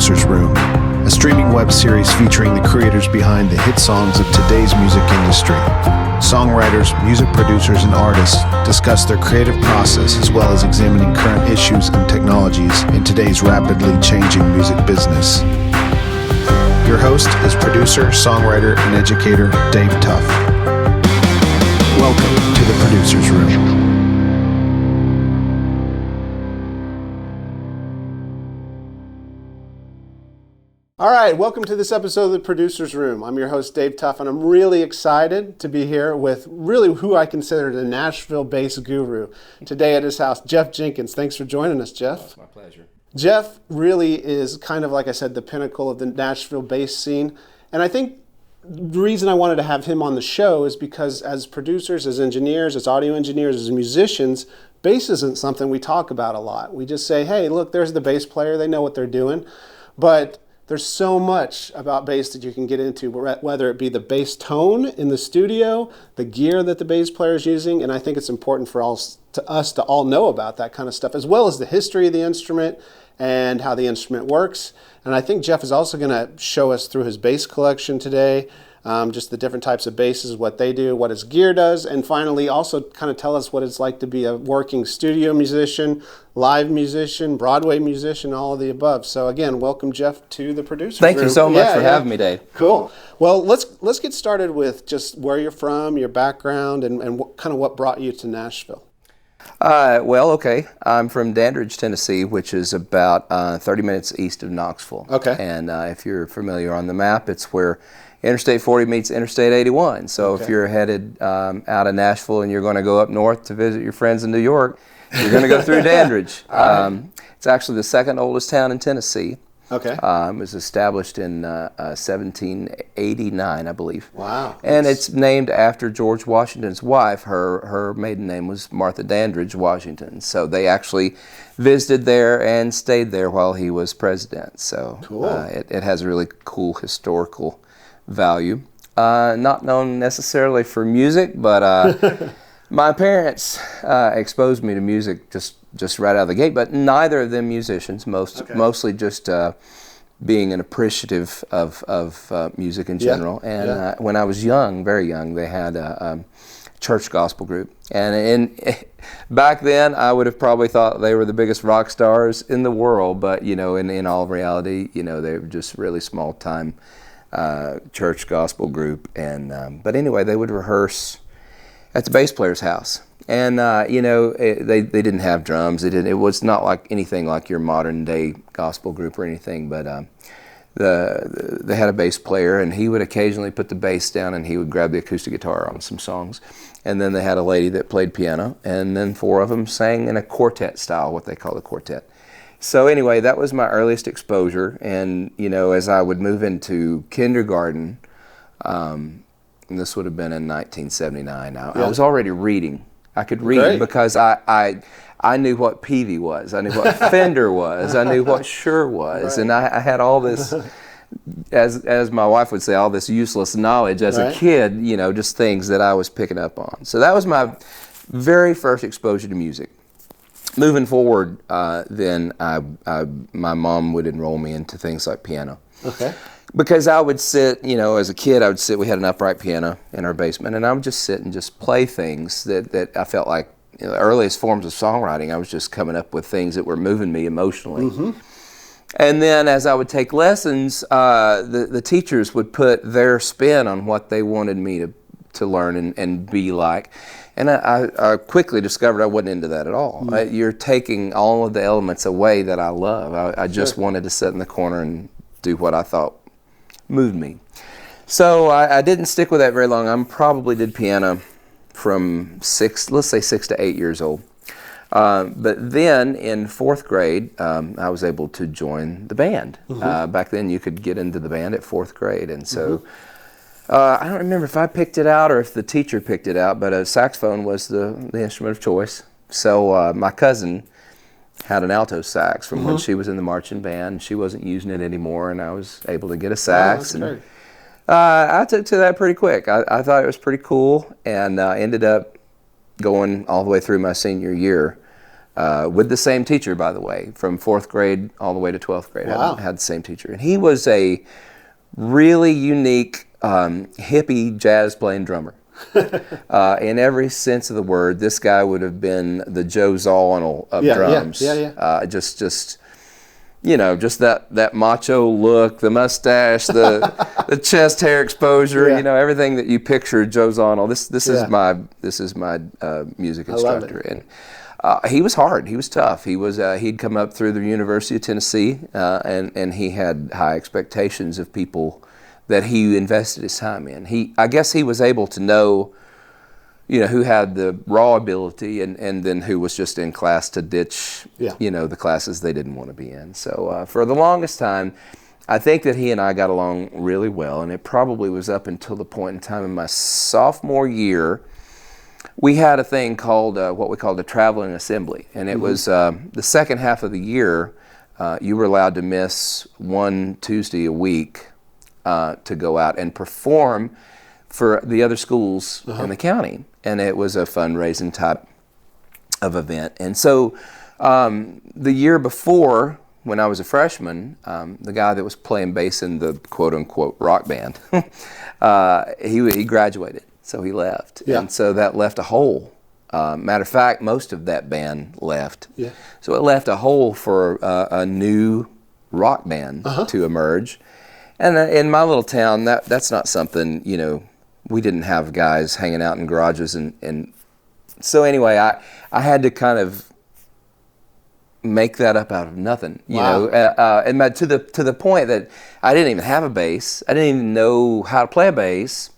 Producer's Room, a streaming web series featuring the creators behind the hit songs of today's music industry. Songwriters, music producers, and artists discuss their creative process as well as examining current issues and technologies in today's rapidly changing music business. Your host is producer, songwriter, and educator Dave Tuff. Welcome to the Producer's Room. All right, welcome to this episode of the Producer's Room. I'm your host, Dave Tuff, and I'm really excited to be here with really who I consider the Nashville bass guru. Today at his house, Jeff Jenkins. Thanks for joining us, Jeff. It's my pleasure. Jeff really is kind of, like I said, the pinnacle of the Nashville bass scene. And I think the reason I wanted to have him on the show is because as producers, as engineers, as audio engineers, as musicians, bass isn't something we talk about a lot. We just say, hey, look, there's the bass player. They know what they're doing. But there's so much about bass that you can get into, whether it be the bass tone in the studio, the gear that the bass player is using, and I think it's important for us to all know about that kind of stuff, as well as the history of the instrument and how the instrument works. And I think Jeff is also going to show us through his bass collection today, just the different types of basses, what they do, what his gear does, and finally also kind of tell us what it's like to be a working studio musician, live musician, Broadway musician, all of the above. So again, welcome Jeff to the Producer's Room. Thank you so much for having me, Dave. Cool. Well, let's get started with just where you're from, your background, and what brought you to Nashville. Okay. I'm from Dandridge, Tennessee, which is about 30 minutes east of Knoxville. Okay. And if you're familiar on the map, it's where Interstate 40 meets Interstate 81. So Okay. if you're headed out of Nashville and you're going to go up north to visit your friends in New York, you're going to go through Dandridge. It's actually the second oldest town in Tennessee. Okay. It was established in 1789, I believe. Wow. And it's named after George Washington's wife. Her maiden name was Martha Dandridge Washington. So they actually visited there and stayed there while he was president. So Cool. It has a really cool historical value. Not known necessarily for music, but my parents exposed me to music just right out of the gate, but neither of them musicians, mostly just being an appreciative of music in general. And when I was young, very young, they had a church gospel group. And back then, I would have probably thought they were the biggest rock stars in the world, but in all reality, they were just really small time church gospel group. And but anyway, they would rehearse at the bass player's house. And they didn't have drums. It was not like anything like your modern day gospel group or anything. But they had a bass player, and he would occasionally put the bass down, and he would grab the acoustic guitar on some songs. And then they had a lady that played piano, and then four of them sang in a quartet style, what they call a quartet. So anyway, that was my earliest exposure. And as I would move into kindergarten, and this would have been in 1979. I was already reading. I could read Great. because I knew what Peavey was. I knew what Fender was. I knew what Shure was. Right. And I had all this, as my wife would say, all this useless knowledge as a kid, just things that I was picking up on. So that was my very first exposure to music. Moving forward, then my mom would enroll me into things like piano. Okay. Because I would sit, as a kid, we had an upright piano in our basement, and I would just sit and just play things that I felt like, the earliest forms of songwriting, I was just coming up with things that were moving me emotionally. Mm-hmm. And then as I would take lessons, the teachers would put their spin on what they wanted me to learn and be like. And I quickly discovered I wasn't into that at all. Mm-hmm. You're taking all of the elements away that I love. I just wanted to sit in the corner and do what I thought moved me. So I didn't stick with that very long. I probably did piano from 6 to 8 years old. But then in 4th grade, I was able to join the band. Mm-hmm. Back then you could get into the band at 4th grade. And so I don't remember if I picked it out or if the teacher picked it out, but a saxophone was the instrument of choice. So my cousin had an alto sax from when she was in the marching band. She wasn't using it anymore, and I was able to get a sax. And I took to that pretty quick. I thought it was pretty cool, and ended up going all the way through my senior year with the same teacher, by the way, from 4th grade all the way to 12th grade. Wow. Had the same teacher. And he was a really unique hippie jazz playing drummer. In every sense of the word, this guy would have been the Joe Zawinul of drums. Just that macho look, the mustache, the chest hair exposure, everything that you picture Joe Zawinul. This is my music instructor, and he was hard. He was tough. He'd come up through the University of Tennessee, and he had high expectations of people that he invested his time in. I guess he was able to know, who had the raw ability and then who was just in class to ditch, the classes they didn't want to be in. So for the longest time, I think that he and I got along really well, and it probably was up until the point in time in my sophomore year, we had a thing called what we called a traveling assembly, and it was the second half of the year, you were allowed to miss one Tuesday a week to go out and perform for the other schools in the county. And it was a fundraising type of event. And so the year before, when I was a freshman, the guy that was playing bass in the quote-unquote rock band, he graduated, so he left. Yeah. And so that left a hole. Matter of fact, most of that band left. Yeah. So it left a hole for a new rock band to emerge. And in my little town, that's not something, we didn't have guys hanging out in garages. And so anyway, I had to kind of make that up out of nothing, and to the point that I didn't even have a bass. I didn't even know how to play a bass.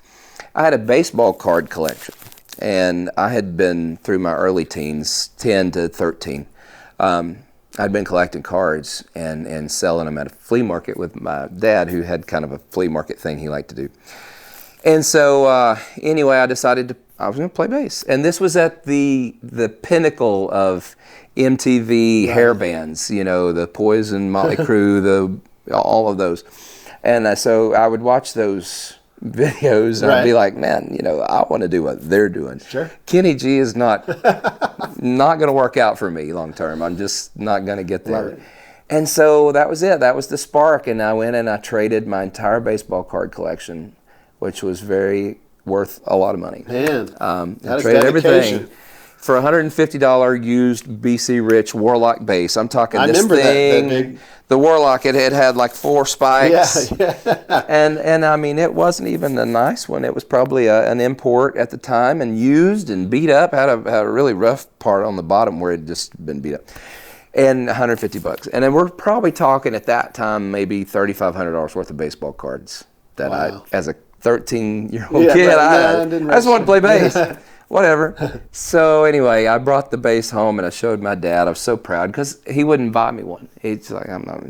I had a baseball card collection, and I had been through my early teens, 10 to 13. I'd been collecting cards and selling them at a flea market with my dad, who had kind of a flea market thing he liked to do. And so anyway, I decided I was going to play bass. And this was at the pinnacle of MTV hair bands, the Poison, Motley Crue, all of those. And so I would watch those videos and I'd be like, man, I want to do what they're doing. Sure. Kenny G is not going to work out for me long term. I'm just not going to get there. Right. And so that was it. That was the spark. And I went and I traded my entire baseball card collection, which was worth a lot of money. Man, I traded everything for a $150 used BC Rich Warlock bass. I'm talking this thing. That big. The Warlock, it had like 4 spikes. Yeah. and I mean, it wasn't even a nice one. It was probably an import at the time and used and beat up. Had a really rough part on the bottom where it just been beat up. And $150. And then we're probably talking at that time maybe $3,500 worth of baseball cards that I, as a 13-year-old kid, I just wanted to play bass. Whatever. So anyway, I brought the bass home and I showed my dad. I was so proud because he wouldn't buy me one. He's like, I'm not,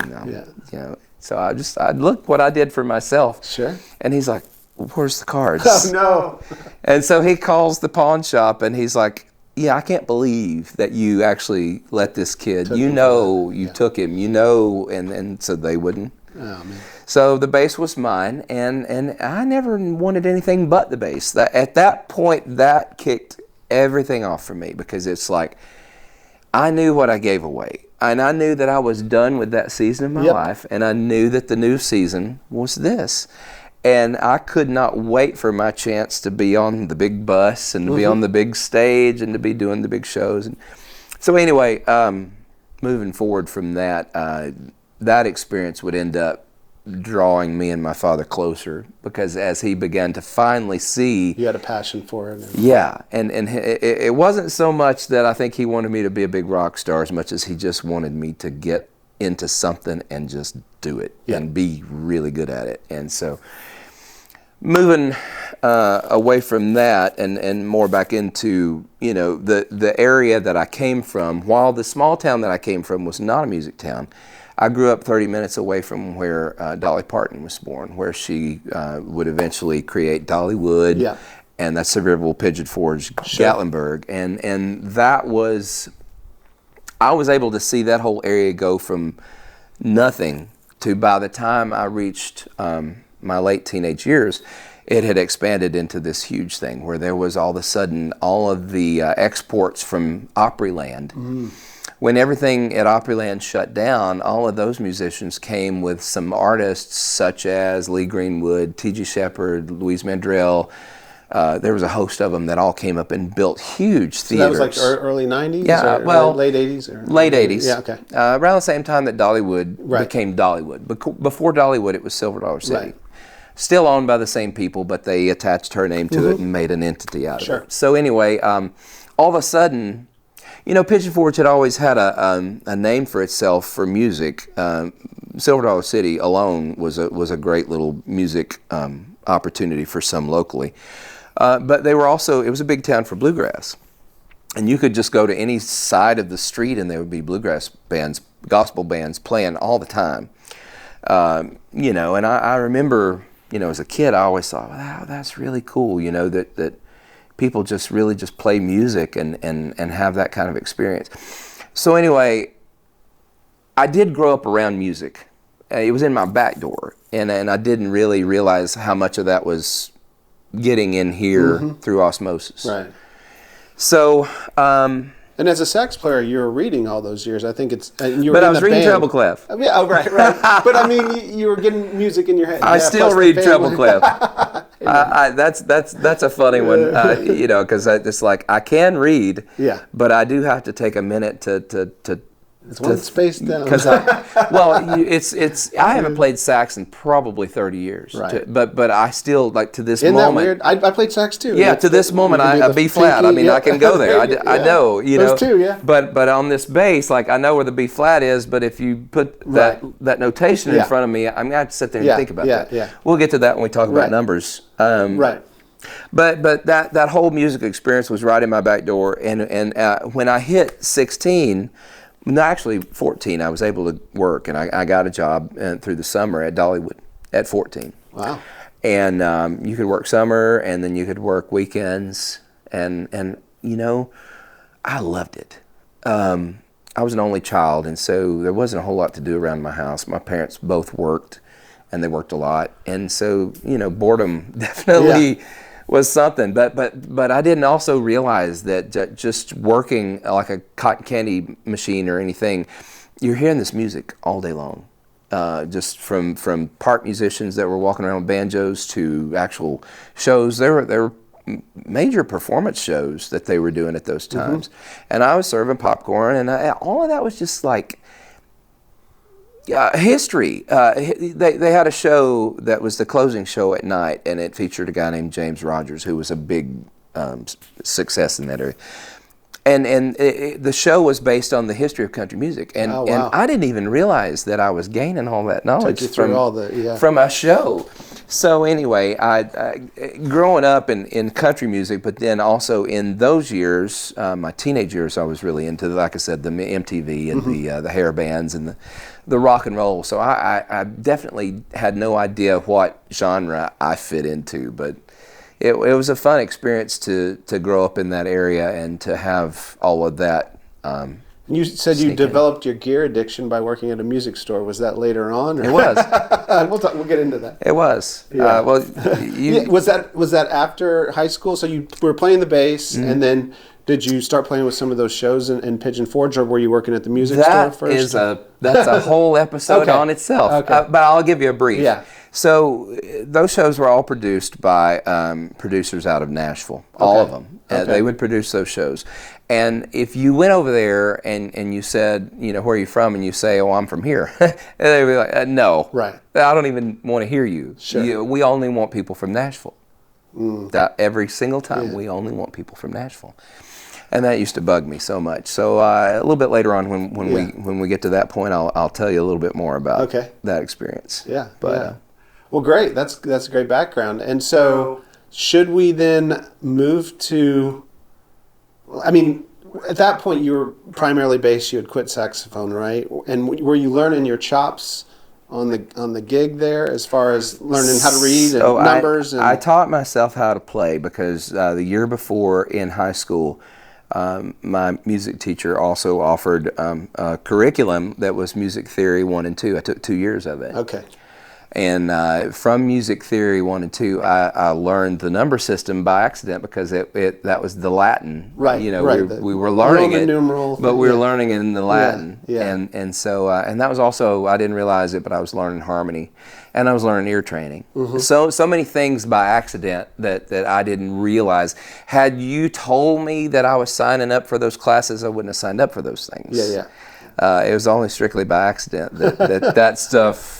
So I looked what I did for myself. Sure. And he's like, where's the cards? Oh, no. And so he calls the pawn shop and he's like, yeah, I can't believe that you actually let this kid, took him, and so they wouldn't. Oh, man. So the bass was mine, and I never wanted anything but the bass. At that point, that kicked everything off for me because it's like I knew what I gave away, and I knew that I was done with that season of my life, and I knew that the new season was this. And I could not wait for my chance to be on the big bus and to be on the big stage and to be doing the big shows. And so anyway, moving forward from that, that experience would end up drawing me and my father closer because as he began to finally see... You had a passion for it. Yeah, and it wasn't so much that I think he wanted me to be a big rock star as much as he just wanted me to get into something and just do it and be really good at it. And so moving away from that and more back into the area that I came from, while the small town that I came from was not a music town, I grew up 30 minutes away from where Dolly Parton was born, where she would eventually create Dollywood, and that's Sevierville, Pigeon Forge, Gatlinburg, and that was... I was able to see that whole area go from nothing to, by the time I reached my late teenage years, it had expanded into this huge thing where there was all of a sudden all of the exports from Opryland when everything at Opryland shut down, all of those musicians came with some artists such as Lee Greenwood, T.G. Shepherd, Louise Mandrell. There was a host of them that all came up and built huge theaters. So that was like early 90s? Yeah, or well, late 80s? Or? Late 80s. Yeah, okay. Around the same time that Dollywood Right. became Dollywood. Before Dollywood, it was Silver Dollar City. Right. Still owned by the same people, but they attached her name to it and made an entity out of Sure. it. So anyway, all of a sudden, you know, Pigeon Forge had always had a name for itself for music. Silver Dollar City alone was a great little music opportunity for some locally. But they were also, it was a big town for bluegrass. And you could just go to any side of the street and there would be bluegrass bands, gospel bands playing all the time. You know, and I remember, you know, as a kid, I always thought, wow, that's really cool, you know, that people just really just play music and have that kind of experience. So anyway, I did grow up around music. It was in my back door, and I didn't really realize how much of that was getting in here through osmosis. Right. So, and as a sax player, you were reading all those years. I think it's. And you were but in I was the reading band. treble clef. Oh, yeah, oh, right. But I mean, you were getting music in your head. I Yeah, still plus the read band. treble clef. That's a funny one, you know, because it's like I can read, Yeah. but I do have to take a minute to It's one space down. because I haven't played sax in probably 30 years, Right. but I still like to this Isn't moment. that weird? I played sax too. Yeah, to this moment, a B flat. I mean, I can go there. I know, you know. Those two, yeah. But on this bass, like I know where the B flat is, but if you put that notation in Yeah. front of me, I'm gonna have to sit there and Yeah, think about yeah, that. yeah. We'll get to that when we talk about Right. numbers. Right. But that whole music experience was right in my back door, and when I hit 16. No, actually 14, I was able to work, and I got a job through the summer at Dollywood at 14. Wow. And you could work summer, and then you could work weekends, and you know, I loved it. I was an only child, and so there wasn't a whole lot to do around my house. My parents both worked, and they worked a lot, and so you know, boredom definitely. Yeah. Was something, but I didn't also realize that just working like a cotton candy machine or anything, you're hearing this music all day long, just from park musicians that were walking around with banjos to actual shows. There were major performance shows that they were doing at those times, and I was serving popcorn, and all of that was just like. History. They had a show that was the closing show at night, and it featured a guy named James Rogers, who was a big success in that area. And the show was based on the history of country music, and Oh, wow. and I didn't even realize that I was gaining all that knowledge Took you through from all the- yeah. from a show. So anyway, I growing up in country music, but then also in those years, my teenage years, I was really into, like I said, the MTV and the hair bands and the rock and roll. So I definitely had no idea what genre I fit into, but it was a fun experience to grow up in that area and to have all of that. You said you Sneak in. developed your gear addiction by working at a music store. Was that later on? Or? It was. We'll get into that. It was. Yeah. Well, you, Yeah, was that after high school? So you were playing the bass, Mm-hmm. and then did you start playing with some of those shows in Pigeon Forge, or were you working at the music store that first? that's a whole episode Okay. on itself. Okay. But I'll give you a brief. Yeah. So those shows were all produced by producers out of Nashville, all Okay. of them. Okay. They would produce those shows. And if you went over there and you said, you know, where are you from? And you say, oh, I'm from here. And they'd be like, no. Right. I don't even want to hear you. Sure. We only want people from Nashville. That every single time, we only want people from Nashville. And that used to bug me so much. So a little bit later on, when we get to that point, I'll tell you a little bit more about that experience. Yeah. But yeah. Well, great. That's a great background. And so, should we then move to? I mean, at that point, you were primarily bass. You had quit saxophone, right? And were you learning your chops on the gig there, as far as learning how to read and numbers? I taught myself how to play because the year before in high school, my music teacher also offered a curriculum that was music theory 1 and 2. I took 2 years of it. Okay. And from music theory 1 and 2, I learned the number system by accident because that was the Latin. Right. You know, right. we were learning Roman it, numeral but we were learning it in the Latin. Yeah. And so that was also, I didn't realize it, but I was learning harmony, and I was learning ear training. So many things by accident that I didn't realize. Had you told me that I was signing up for those classes, I wouldn't have signed up for those things. It was only strictly by accident that stuff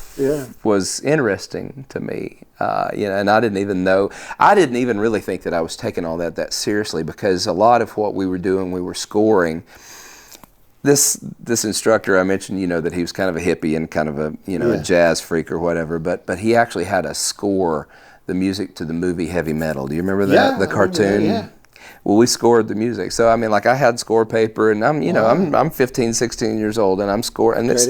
was interesting to me. And I didn't even really think that I was taking all that seriously, because a lot of what we were doing, we were scoring. This instructor I mentioned, that he was kind of a hippie and kind of a a jazz freak or whatever, but he actually had us score the music to the movie Heavy Metal. Do you remember that? The cartoon? Yeah. Well, we scored the music. So I mean, like, I had score paper, and I'm 15, 16 years old, and I'm scoring. And this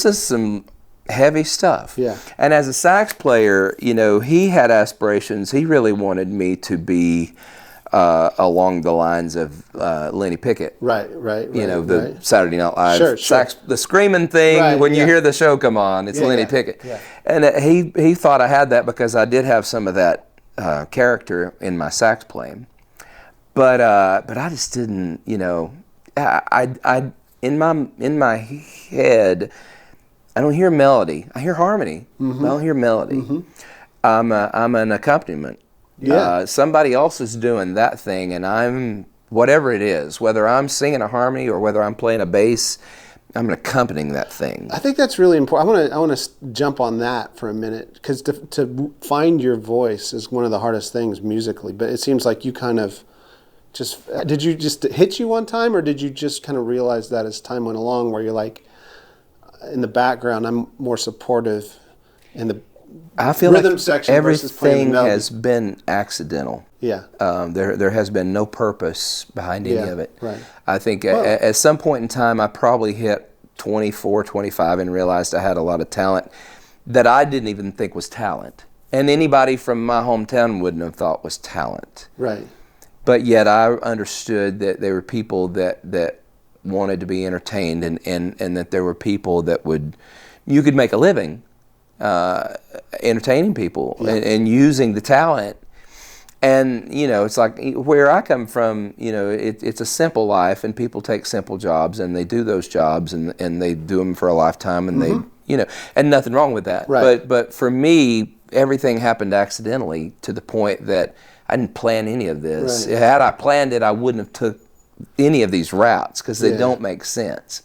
is some heavy stuff. Yeah. And as a sax player, he had aspirations. He really wanted me to be along the lines of Lenny Pickett. Right. The Saturday Night Live sax, Sure. the screaming thing when you hear the show come on, it's Lenny Pickett. Yeah. And he thought I had that because I did have some of that character in my sax playing. But I just didn't, I in my head, I don't hear melody. I hear harmony. I don't hear melody. I'm an accompaniment. Somebody else is doing that thing, and I'm whatever it is, whether I'm singing a harmony or whether I'm playing a bass, I'm accompanying that thing. I think that's really important. I want to jump on that for a minute, because to find your voice is one of the hardest things musically. But it seems like you kind of did you just hit you one time, or did you just kind of realize that as time went along, where you're like, in the background, I'm more supportive in the rhythm section versus playing the melody? Everything has been accidental. Yeah. There has been no purpose behind any of it. Right. I think at some point in time, I probably hit 24, 25 and realized I had a lot of talent that I didn't even think was talent. And anybody from my hometown wouldn't have thought was talent. Right. But yet I understood that there were people that wanted to be entertained, and that there were people that you could make a living entertaining people and using the talent. And it's like where I come from, it's a simple life, and people take simple jobs and they do those jobs and they do them for a lifetime, and they and nothing wrong with that. Right. But for me, everything happened accidentally, to the point that I didn't plan any of this. Right. Had I planned it, I wouldn't have took any of these routes, because they don't make sense.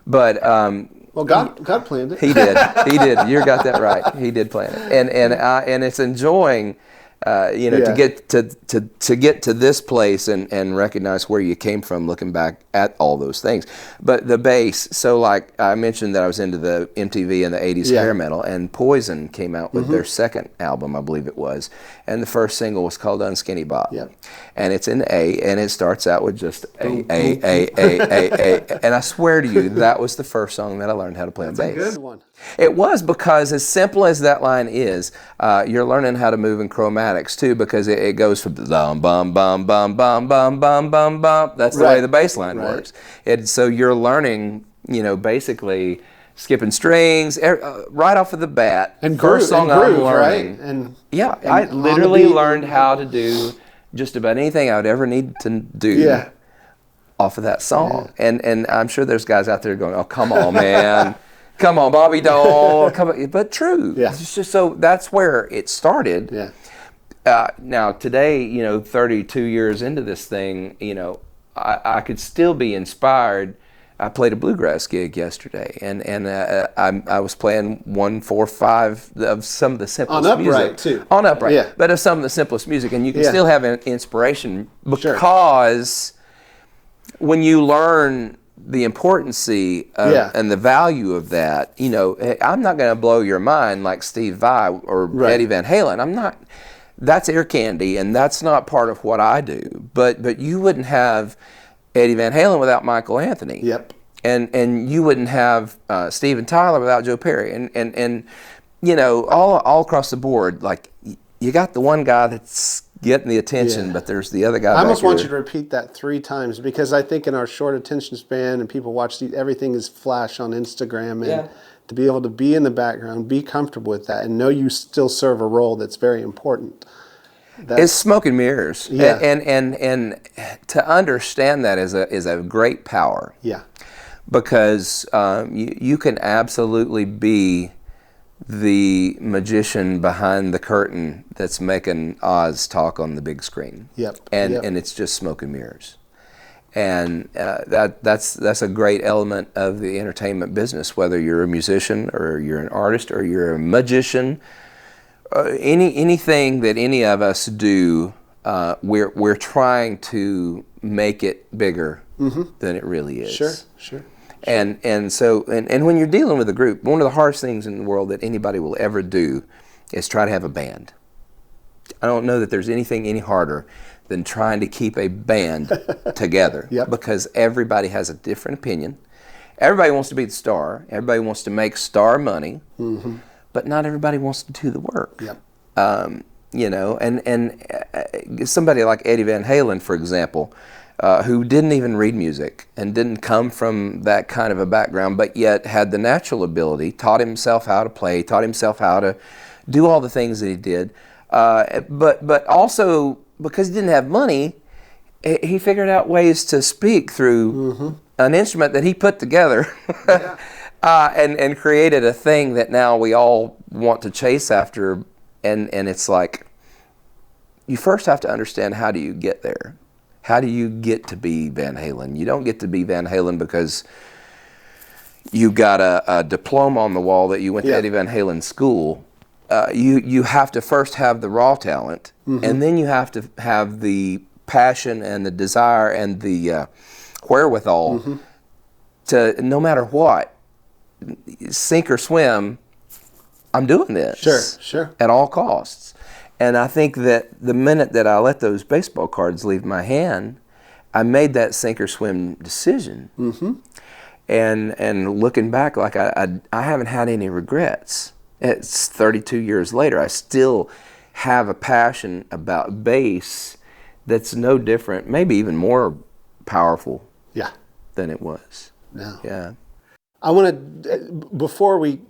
But well, God planned it. He did. You got that right. He did plan it, and it's enjoying, to get to this place and recognize where you came from, looking back at all those things. But the bass. So, like I mentioned, that I was into the MTV and the '80s hair metal, and Poison came out with their second album, I believe it was, and the first single was called Unskinny Bop. Yeah. And it's in A, and it starts out with just A. And I swear to you, that was the first song that I learned how to play on bass. That's a good one. It was, because as simple as that line is, you're learning how to move in chromatics too, because it goes from bum bum bum bum bum bum bum bum bum. That's the way the bass line works. So you're learning, basically skipping strings right off of the bat. And first song I'm learning. Right? And I literally learned how to do just about anything I would ever need to do off of that song. And I'm sure there's guys out there going, "Oh, come on, man." Come on, Bobby Doll. Come on. But true. Yeah. It's just, so that's where it started. Yeah. Now, today, 32 years into this thing, I could still be inspired. I played a bluegrass gig yesterday, and I was playing 1-4-5 of some of the simplest music. On upright, too. On upright. Yeah. But of some of the simplest music. And you can still have an inspiration, because when you learn the importance and the value of that, I'm not going to blow your mind like Steve Vai or Eddie Van Halen. I'm not. That's air candy, and that's not part of what I do. But you wouldn't have Eddie Van Halen without Michael Anthony. Yep. And you wouldn't have Steven Tyler without Joe Perry. And all across the board, like, you got the one guy that's getting the attention, but there's the other guy. I almost want you to repeat that 3 times, because I think in our short attention span, and people watch everything is flash on Instagram, and to be able to be in the background, be comfortable with that, and know you still serve a role that's very important. It's smoke and mirrors. Yeah. And to understand that is a great power. Yeah. Because you can absolutely be the magician behind the curtain that's making Oz talk on the big screen. Yep. And it's just smoke and mirrors. And that's a great element of the entertainment business, whether you're a musician or you're an artist or you're a magician. Anything that any of us do, we're trying to make it bigger than it really is. Sure. And so when you're dealing with a group, one of the hardest things in the world that anybody will ever do is try to have a band. I don't know that there's anything any harder than trying to keep a band together. Yep. Because everybody has a different opinion. Everybody wants to be the star. Everybody wants to make star money. But not everybody wants to do the work. Yep. And somebody like Eddie Van Halen, for example, who didn't even read music and didn't come from that kind of a background, but yet had the natural ability, taught himself how to play, taught himself how to do all the things that he did. But also, because he didn't have money, he figured out ways to speak through an instrument that he put together. And created a thing that now we all want to chase after, and it's like, you first have to understand, how do you get there? How do you get to be Van Halen? You don't get to be Van Halen because you got a diploma on the wall that you went to Eddie Van Halen school. You have to first have the raw talent, and then you have to have the passion and the desire and the wherewithal to, no matter what, sink or swim, I'm doing this. Sure. At all costs. And I think that the minute that I let those baseball cards leave my hand, I made that sink or swim decision. And looking back, like I haven't had any regrets. It's 32 years later. I still have a passion about bass that's no different, maybe even more powerful than it was. No. Yeah. I want to, before we,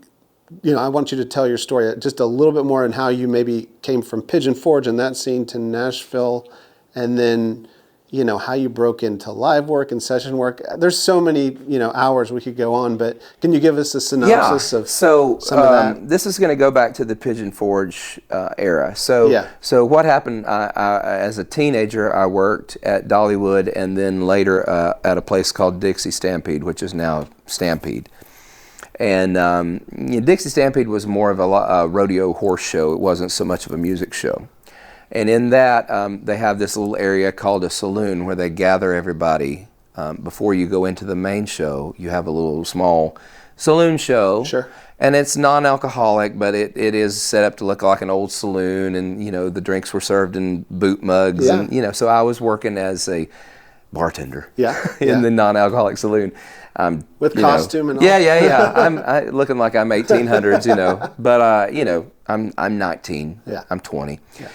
I want you to tell your story just a little bit more on how you maybe came from Pigeon Forge and that scene to Nashville, and then, how you broke into live work and session work. There's so many, hours we could go on, but can you give us a synopsis of some of that? This is going to go back to the Pigeon Forge era. So what happened, I, as a teenager, I worked at Dollywood and then later at a place called Dixie Stampede, which is now Stampede. And Dixie Stampede was more of a rodeo horse show. It wasn't so much of a music show. And in that, they have this little area called a saloon where they gather everybody. Before you go into the main show, you have a little small saloon show. Sure. And it's non-alcoholic, but it is set up to look like an old saloon. And, the drinks were served in boot mugs. Yeah. And, so I was working as a bartender in the non-alcoholic saloon. With costume and all? Yeah. I'm looking like I'm 1800s, but I'm 19. Yeah. I'm 20. Yeah.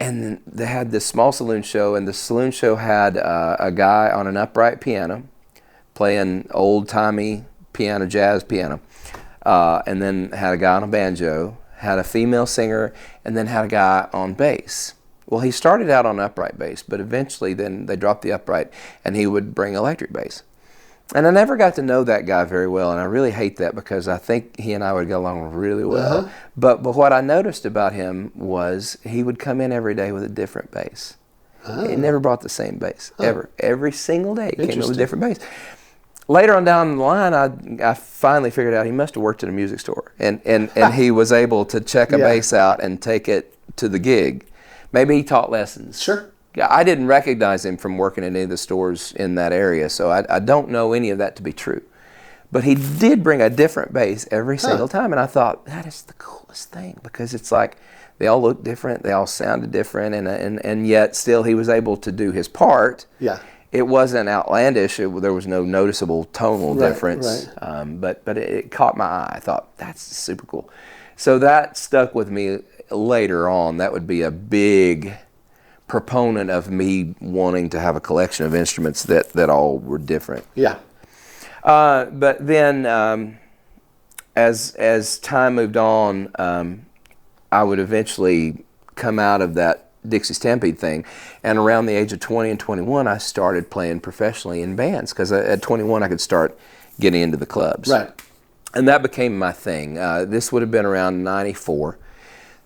And then they had this small saloon show, and the saloon show had a guy on an upright piano playing old-timey piano, jazz piano, and then had a guy on a banjo, had a female singer, and then had a guy on bass. Well, he started out on upright bass, but eventually then they dropped the upright, and he would bring electric bass. And I never got to know that guy very well, and I really hate that because I think he and I would get along really well. But what I noticed about him was he would come in every day with a different bass. He never brought the same bass, ever. Every single day he came in with a different bass. Later on down the line, I finally figured out he must have worked at a music store, and he was able to check a bass out and take it to the gig. Maybe he taught lessons. Sure. I didn't recognize him from working in any of the stores in that area, so I don't know any of that to be true. But he did bring a different bass every single time, and I thought, that is the coolest thing, because it's like they all looked different, they all sounded different, and yet still he was able to do his part. Yeah. It wasn't outlandish, there was no noticeable tonal difference, but it caught my eye. I thought, that's super cool. So that stuck with me later on. That would be a big proponent of me wanting to have a collection of instruments that all were different. Yeah. But then as time moved on, I would eventually come out of that Dixie Stampede thing, and around the age of 20 and 21, I started playing professionally in bands, because at 21 I could start getting into the clubs. Right. And that became my thing. This would have been around 94.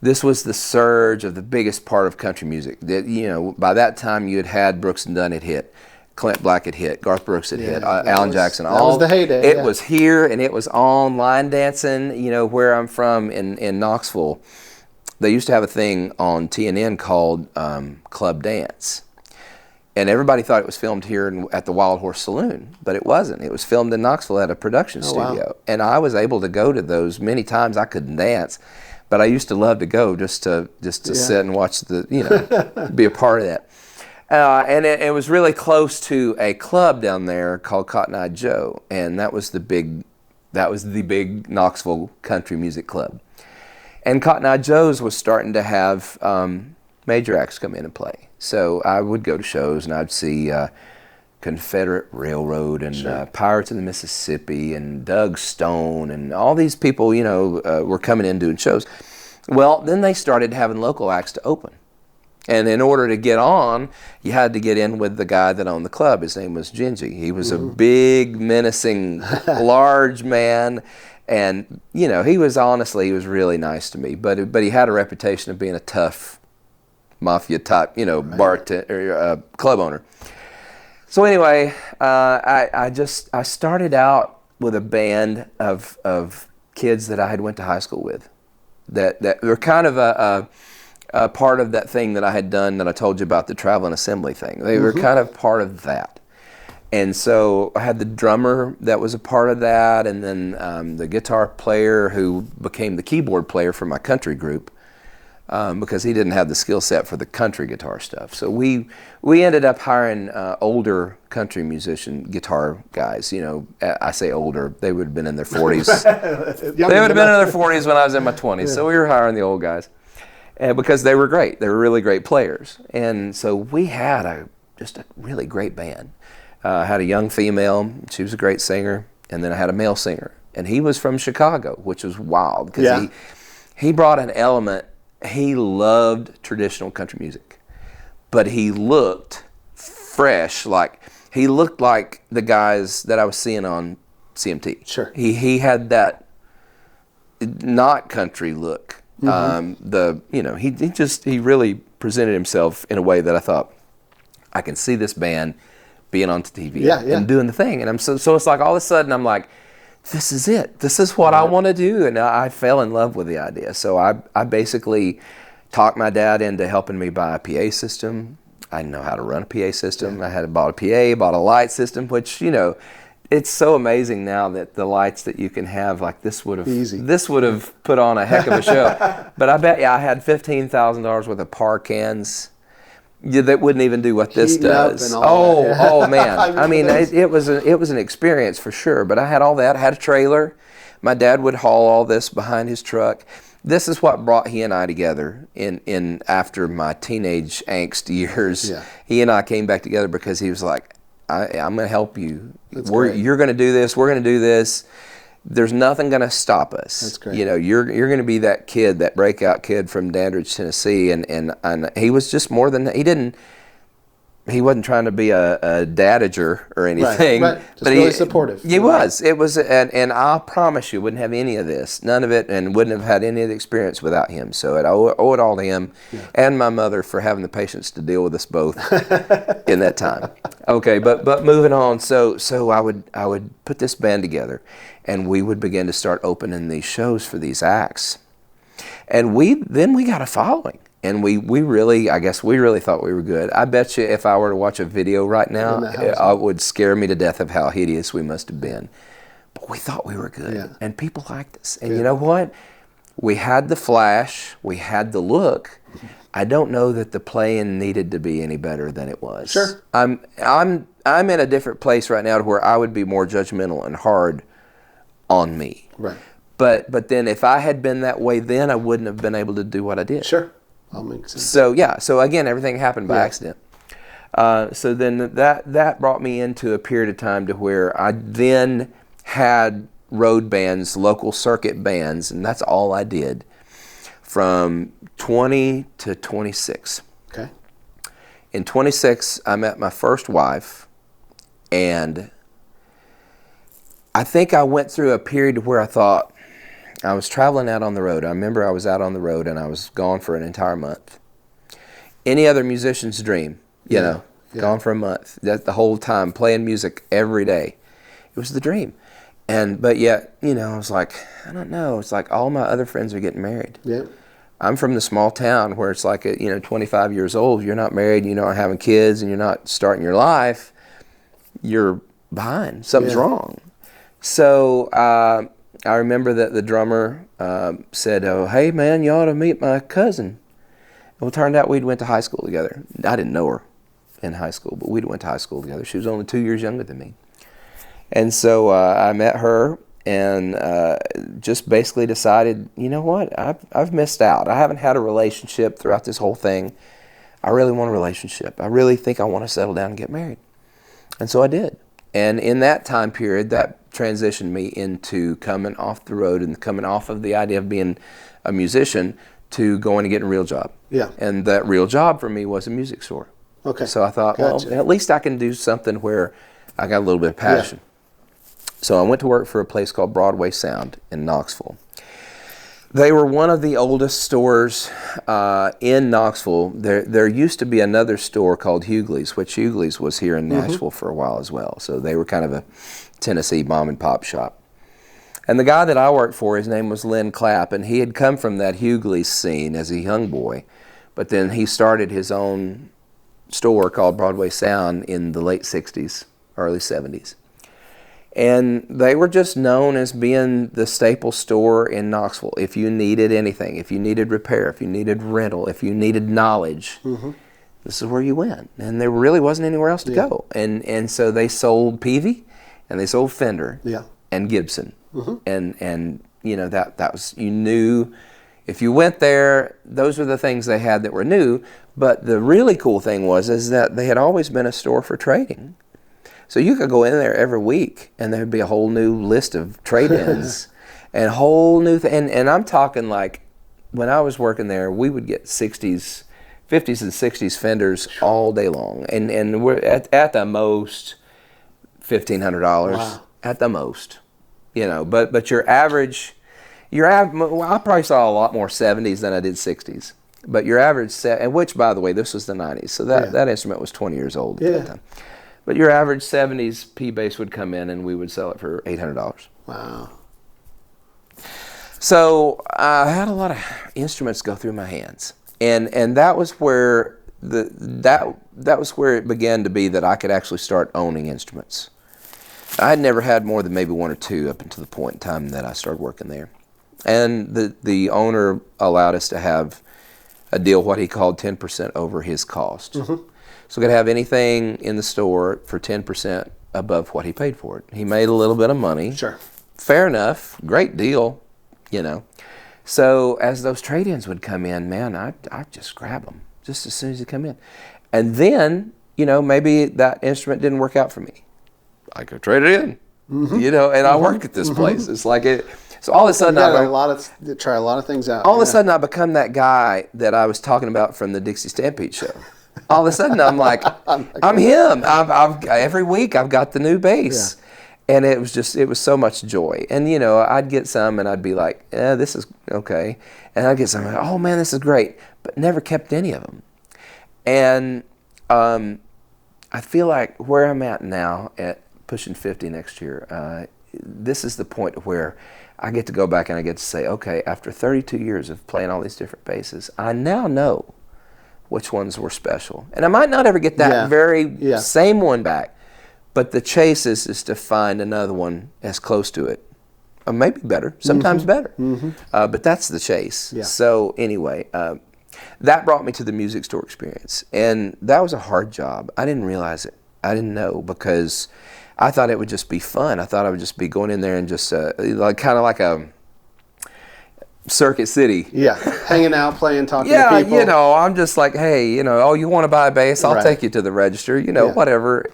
This was the surge of the biggest part of country music. That, by that time you had Brooks and Dunn had hit, Clint Black had hit, Garth Brooks had hit, Alan Jackson. That was the heyday. It was here, and it was on line dancing. Where I'm from in Knoxville, they used to have a thing on TNN called Club Dance. And everybody thought it was filmed here at the Wild Horse Saloon, but it wasn't. It was filmed in Knoxville at a production studio. Wow. And I was able to go to those many times. I couldn't dance, but I used to love to go just to sit and watch be a part of that. And it was really close to a club down there called Cotton Eye Joe, and that was the big Knoxville country music club. And Cotton Eye Joe's was starting to have major acts come in and play. So I would go to shows, and I'd see Confederate Railroad and Pirates of the Mississippi and Doug Stone, and all these people, were coming in doing shows. Well, then they started having local acts to open. And in order to get on, you had to get in with the guy that owned the club. His name was Gingy. He was a big, menacing, large man. And, he was really nice to me. But he had a reputation of being a tough mafia type, bartender, club owner. So anyway, I started out with a band of kids that I had went to high school with, that were kind of a part of that thing that I had done that I told you about, the traveling assembly thing. They were kind of part of that. And so I had the drummer that was a part of that, and then the guitar player who became the keyboard player for my country group. Because he didn't have the skill set for the country guitar stuff. So we ended up hiring older country musician guitar guys. I say older, they would have been in their 40s. They would have been in their 40s when I was in my 20s. Yeah. So we were hiring the old guys. Because they were great. They were really great players. And so we had just a really great band. I had a young female, she was a great singer, and then I had a male singer. And he was from Chicago, which was wild, because he brought an element. He loved traditional country music, but he looked fresh. He looked like the guys that I was seeing on CMT. Sure. He had that not country look. Mm-hmm. He really presented himself in a way that I thought, I can see this band being on TV and doing the thing. And so it's like all of a sudden I'm like, this is it. This is what I want to do. And I fell in love with the idea. So I basically talked my dad into helping me buy a PA system. I didn't know how to run a PA system. I had bought a PA, bought a light system, which, it's so amazing now that the lights that you can have, this would have put on a heck of a show. But I bet I had $15,000 worth of par cans that wouldn't even do what this does. Oh man! I mean, it was an experience for sure. But I had all that. I had a trailer. My dad would haul all this behind his truck. This is what brought he and I together in after my teenage angst years. Yeah. He and I came back together because he was like, I'm going to help you. You're going to do this. We're going to do this. There's nothing going to stop us. That's great. You're going to be that kid, that breakout kid from Dandridge, Tennessee, and he was just more than that. He wasn't trying to be a dadager or anything. Right. Just really supportive. He was. It was, and I promise you, wouldn't have any of this, none of it, and wouldn't have had any of the experience without him. So I owe it all to him and my mother for having the patience to deal with us both in that time. Okay, but moving on. So I would put this band together, and we would begin to start opening these shows for these acts, and we got a following. And we really thought we were good. I bet you if I were to watch a video right now, it would scare me to death of how hideous we must have been. But we thought we were good, and people liked us. And you know what? We had the flash, we had the look. I don't know that the playing needed to be any better than it was. Sure. I'm in a different place right now to where I would be more judgmental and hard on me. Right. But then if I had been that way then, I wouldn't have been able to do what I did. Sure. All makes sense. So again, everything happened by accident. So then that brought me into a period of time to where I then had road bands, local circuit bands, and that's all I did from 20 to 26. Okay. In 26, I met my first wife, and I think I went through a period where I thought I was traveling out on the road. I remember I was out on the road and I was gone for an entire month. Any other musician's dream, you know, gone for a month. That the whole time playing music every day. It was the dream. But yet, you know, I was like, I don't know. It's like all my other friends are getting married. Yeah. I'm from the small town where it's like, 25 years old, you're not married, you're not having kids, and you're not starting your life. You're behind. Something's wrong. So I remember that the drummer said, "Oh, hey man, you ought to meet my cousin." Well, it turned out we'd went to high school together. I didn't know her in high school, but we'd went to high school together. She was only 2 years younger than me. And so I met her and just basically decided, you know what, I've missed out. I haven't had a relationship throughout this whole thing. I really want a relationship. I really think I want to settle down and get married. And so I did. And in that time period, that transitioned me into coming off the road and coming off of the idea of being a musician to going and getting a real job. Yeah. And that real job for me was a music store. Okay. So I thought, Gotcha. well, at least I can do something where I got a little bit of passion. So I went to work for a place called Broadway Sound in Knoxville. They were one of the oldest stores in Knoxville. There used to be another store called Hughley's, which Hughley's was here in Nashville for a while as well. So they were kind of a Tennessee mom and pop shop. And the guy that I worked for, his name was Lynn Clapp, and he had come from that Hughley's scene as a young boy. But then he started his own store called Broadway Sound in the late 60s, early 70s. And they were just known as being the staple store in Knoxville. If you needed anything, if you needed repair, if you needed rental, if you needed knowledge, this is where you went. And there really wasn't anywhere else to go. And so they sold Peavey, and they sold Fender, and Gibson. And you know, that was, you knew if you went there, those were the things they had that were new. But the really cool thing is that they had always been a store for trading. So you could go in there every week and there'd be a whole new list of trade-ins and whole new and I'm talking like when I was working there, we would get 50s and 60s Fenders all day long. And we're at the most $1,500 at the most. You know, but your average well, I probably saw a lot more 70s than I did 60s. But your average and which by the way, this was the 90s. So that instrument was 20 years old at that time. But your average 70s P-bass would come in and we would sell it for $800. Wow. So I had a lot of instruments go through my hands. And that was where that was where it began to be that I could actually start owning instruments. I had never had more than maybe one or two up until the point in time that I started working there. And the owner allowed us to have a deal, what he called 10% over his cost. So we could have anything in the store for 10% above what he paid for it. He made a little bit of money. Sure. Fair enough. Great deal, you know. So as those trade-ins would come in, man, I'd just grab them just as soon as they come in. And then, you know, maybe that instrument didn't work out for me. I could trade it in, you know, and I work at this place. It's like it. So all of a sudden, try a lot of things out. All of a sudden, I become that guy that I was talking about from the Dixie Stampede show. All of a sudden, I'm like, I'm him. I've every week I've got the new bass, and it was so much joy. And you know, I'd get some, and I'd be like, this is okay, and I'd get some, oh man, this is great, but never kept any of them. And I feel like where I'm at now, at pushing 50 next year, this is the point where I get to go back and I get to say, okay, after 32 years of playing all these different basses, I now know which ones were special. And I might not ever get that very same one back, but the chase is to find another one as close to it. Or maybe better, sometimes better. But that's the chase. So anyway, that brought me to the music store experience. And that was a hard job. I didn't realize it. I didn't know, because I thought it would just be fun. I thought I would just be going in there and just kind of like a Circuit City. Yeah, hanging out, playing, talking to people. You know, I'm just like, hey, you know, oh, you want to buy a bass? I'll take you to the register, you know, whatever.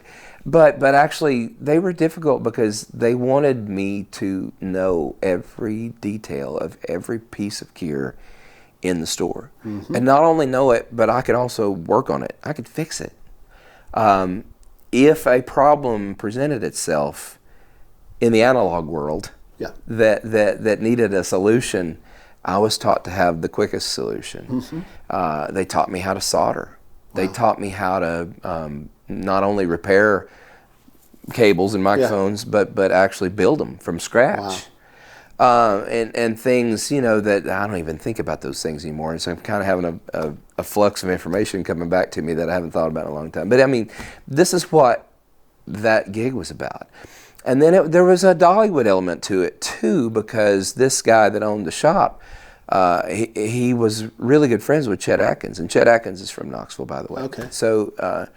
But actually, they were difficult because they wanted me to know every detail of every piece of gear in the store. And not only know it, but I could also work on it. I could fix it. If a problem presented itself in the analog world that needed a solution, I was taught to have the quickest solution. They taught me how to solder. They taught me how to not only repair cables and microphones, but actually build them from scratch. And things, that I don't even think about those things anymore. And so I'm kind of having a flux of information coming back to me that I haven't thought about in a long time. But I mean, this is what that gig was about. And then there was a Dollywood element to it too, because this guy that owned the shop, he was really good friends with Chet Atkins, and Chet Atkins is from Knoxville, by the way. Okay. So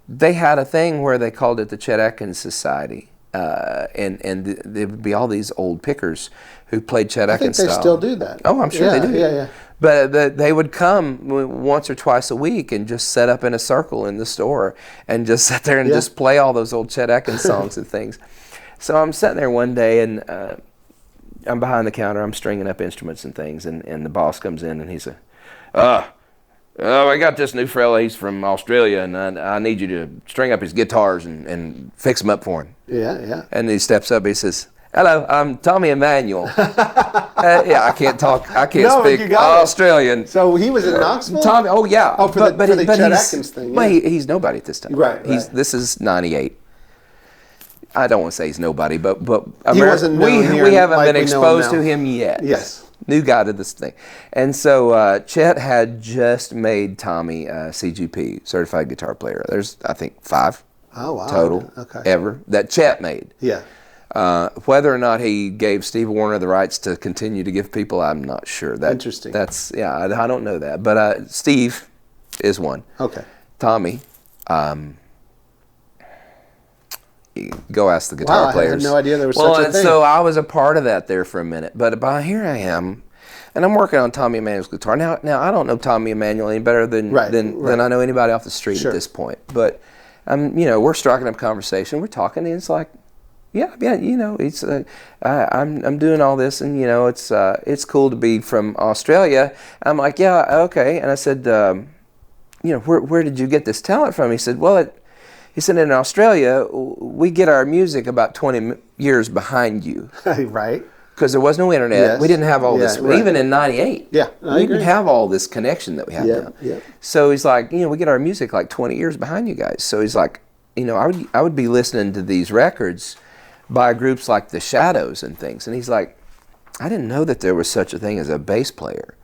they had a thing where they called it the Chet Atkins Society, and there would be all these old pickers who played Chet Atkins style. I think they still do that. Oh, I'm sure they do. Yeah. But they would come once or twice a week and just set up in a circle in the store and just sit there and just play all those old Chet Atkins songs and things. So I'm sitting there one day, and I'm behind the counter. I'm stringing up instruments and things, and the boss comes in, and he said, I got this new fella. He's from Australia, and I need you to string up his guitars and fix them up for him. Yeah. And he steps up. He says, "Hello, I'm Tommy Emmanuel." I can't talk. I can't speak Australian. So he was in Knoxville? Tommy. Oh yeah. Oh, for the Chet Atkins thing. Well, he's nobody at this time. Right. This is '98. I don't want to say he's nobody, but he wasn't known here we haven't like been we exposed know him to him yet. Yes. New guy to this thing. And so Chet had just made Tommy CGP, Certified Guitar Player. There's, I think, 5 total ever that Chet made. Yeah. Whether or not he gave Steve Warner the rights to continue to give people, I'm not sure. Interesting. I don't know that. But Steve is one. Okay. Tommy, go ask the guitar players. I had no idea there was such a thing. So I was a part of that there for a minute. But here I am, and I'm working on Tommy Emmanuel's guitar. Now I don't know Tommy Emmanuel any better than I know anybody off the street at this point. But we're striking up conversation. We're talking, and it's like, it's I'm doing all this, and it's cool to be from Australia. I'm like, yeah, okay. And I said, where did you get this talent from? He said, He said, in Australia, we get our music about 20 years behind you. Right. Because there was no internet. Yes. We didn't have all this. Right. Even in 98. Yeah, we didn't have all this connection that we have now. Yeah. So he's like, we get our music like 20 years behind you guys. So he's like, I would be listening to these records by groups like The Shadows and things. And he's like, I didn't know that there was such a thing as a bass player.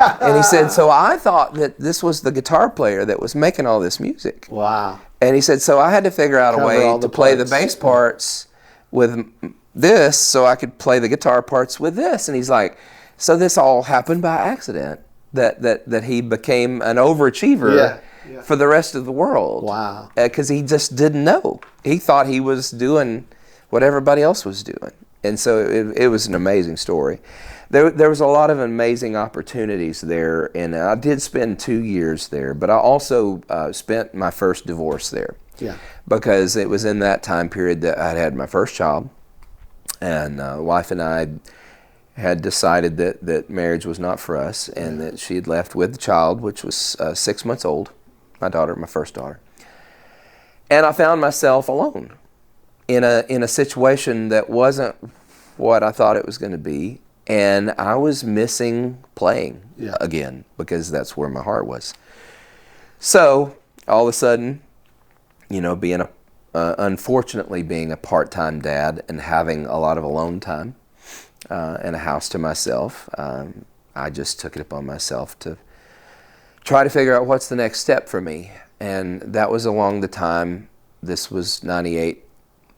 And he said, so I thought that this was the guitar player that was making all this music. Wow. And he said, so I had to figure out a way to play the bass parts with this so I could play the guitar parts with this. And he's like, so this all happened by accident, that he became an overachiever for the rest of the world. Wow. Because he just didn't know. He thought he was doing what everybody else was doing. And so it was an amazing story. There was a lot of amazing opportunities there, and I did spend 2 years there, but I also spent my first divorce there. Yeah. Because it was in that time period that I had my first child, and wife and I had decided that marriage was not for us, and that she had left with the child, which was 6 months old, my first daughter. And I found myself alone in a situation that wasn't what I thought it was going to be. And I was missing playing again, because that's where my heart was. So all of a sudden, unfortunately being a part-time dad and having a lot of alone time and a house to myself, I just took it upon myself to try to figure out what's the next step for me. And that was along the time, this was 98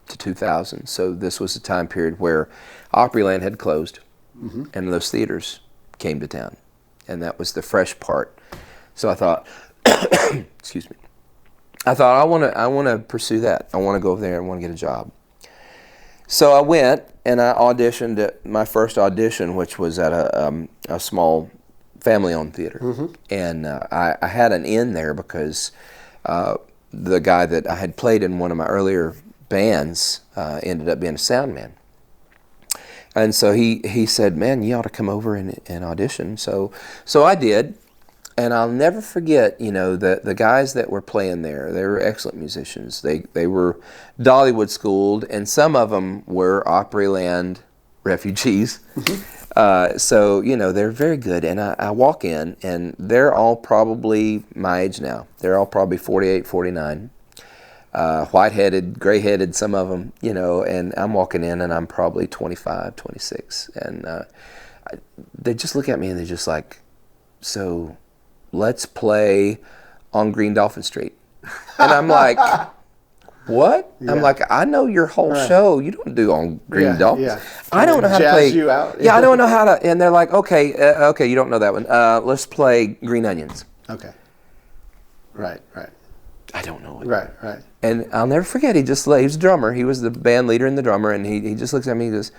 to 2000. So this was a time period where Opryland had closed. Mm-hmm. And those theaters came to town, and that was the fresh part. So I thought, excuse me, I want to pursue that. I want to go over there and want to get a job. So I went and I auditioned at my first audition, which was at a small family-owned theater, and I had an in there because the guy that I had played in one of my earlier bands ended up being a sound man. And so he said, man, you ought to come over and audition. So I did. And I'll never forget, the guys that were playing there, they were excellent musicians. They were Dollywood schooled, and some of them were Opryland refugees. So, they're very good. And I walk in, and they're all probably my age now. They're all probably 48, 49. White-headed, gray-headed, some of them, and I'm walking in, and I'm probably 25, 26. And they just look at me, and they're just like, so let's play on Green Dolphin Street. And I'm like, what? Yeah. I'm like, I know your whole show. You don't do on Green Dolphin. Yeah. I don't know how to play. You out? Yeah, I don't know how to. And they're like, okay, you don't know that one. Let's play Green Onions. Okay. Right. I don't know it. Right. And I'll never forget, he was a drummer. He was the band leader and the drummer, and he just looks at me and goes,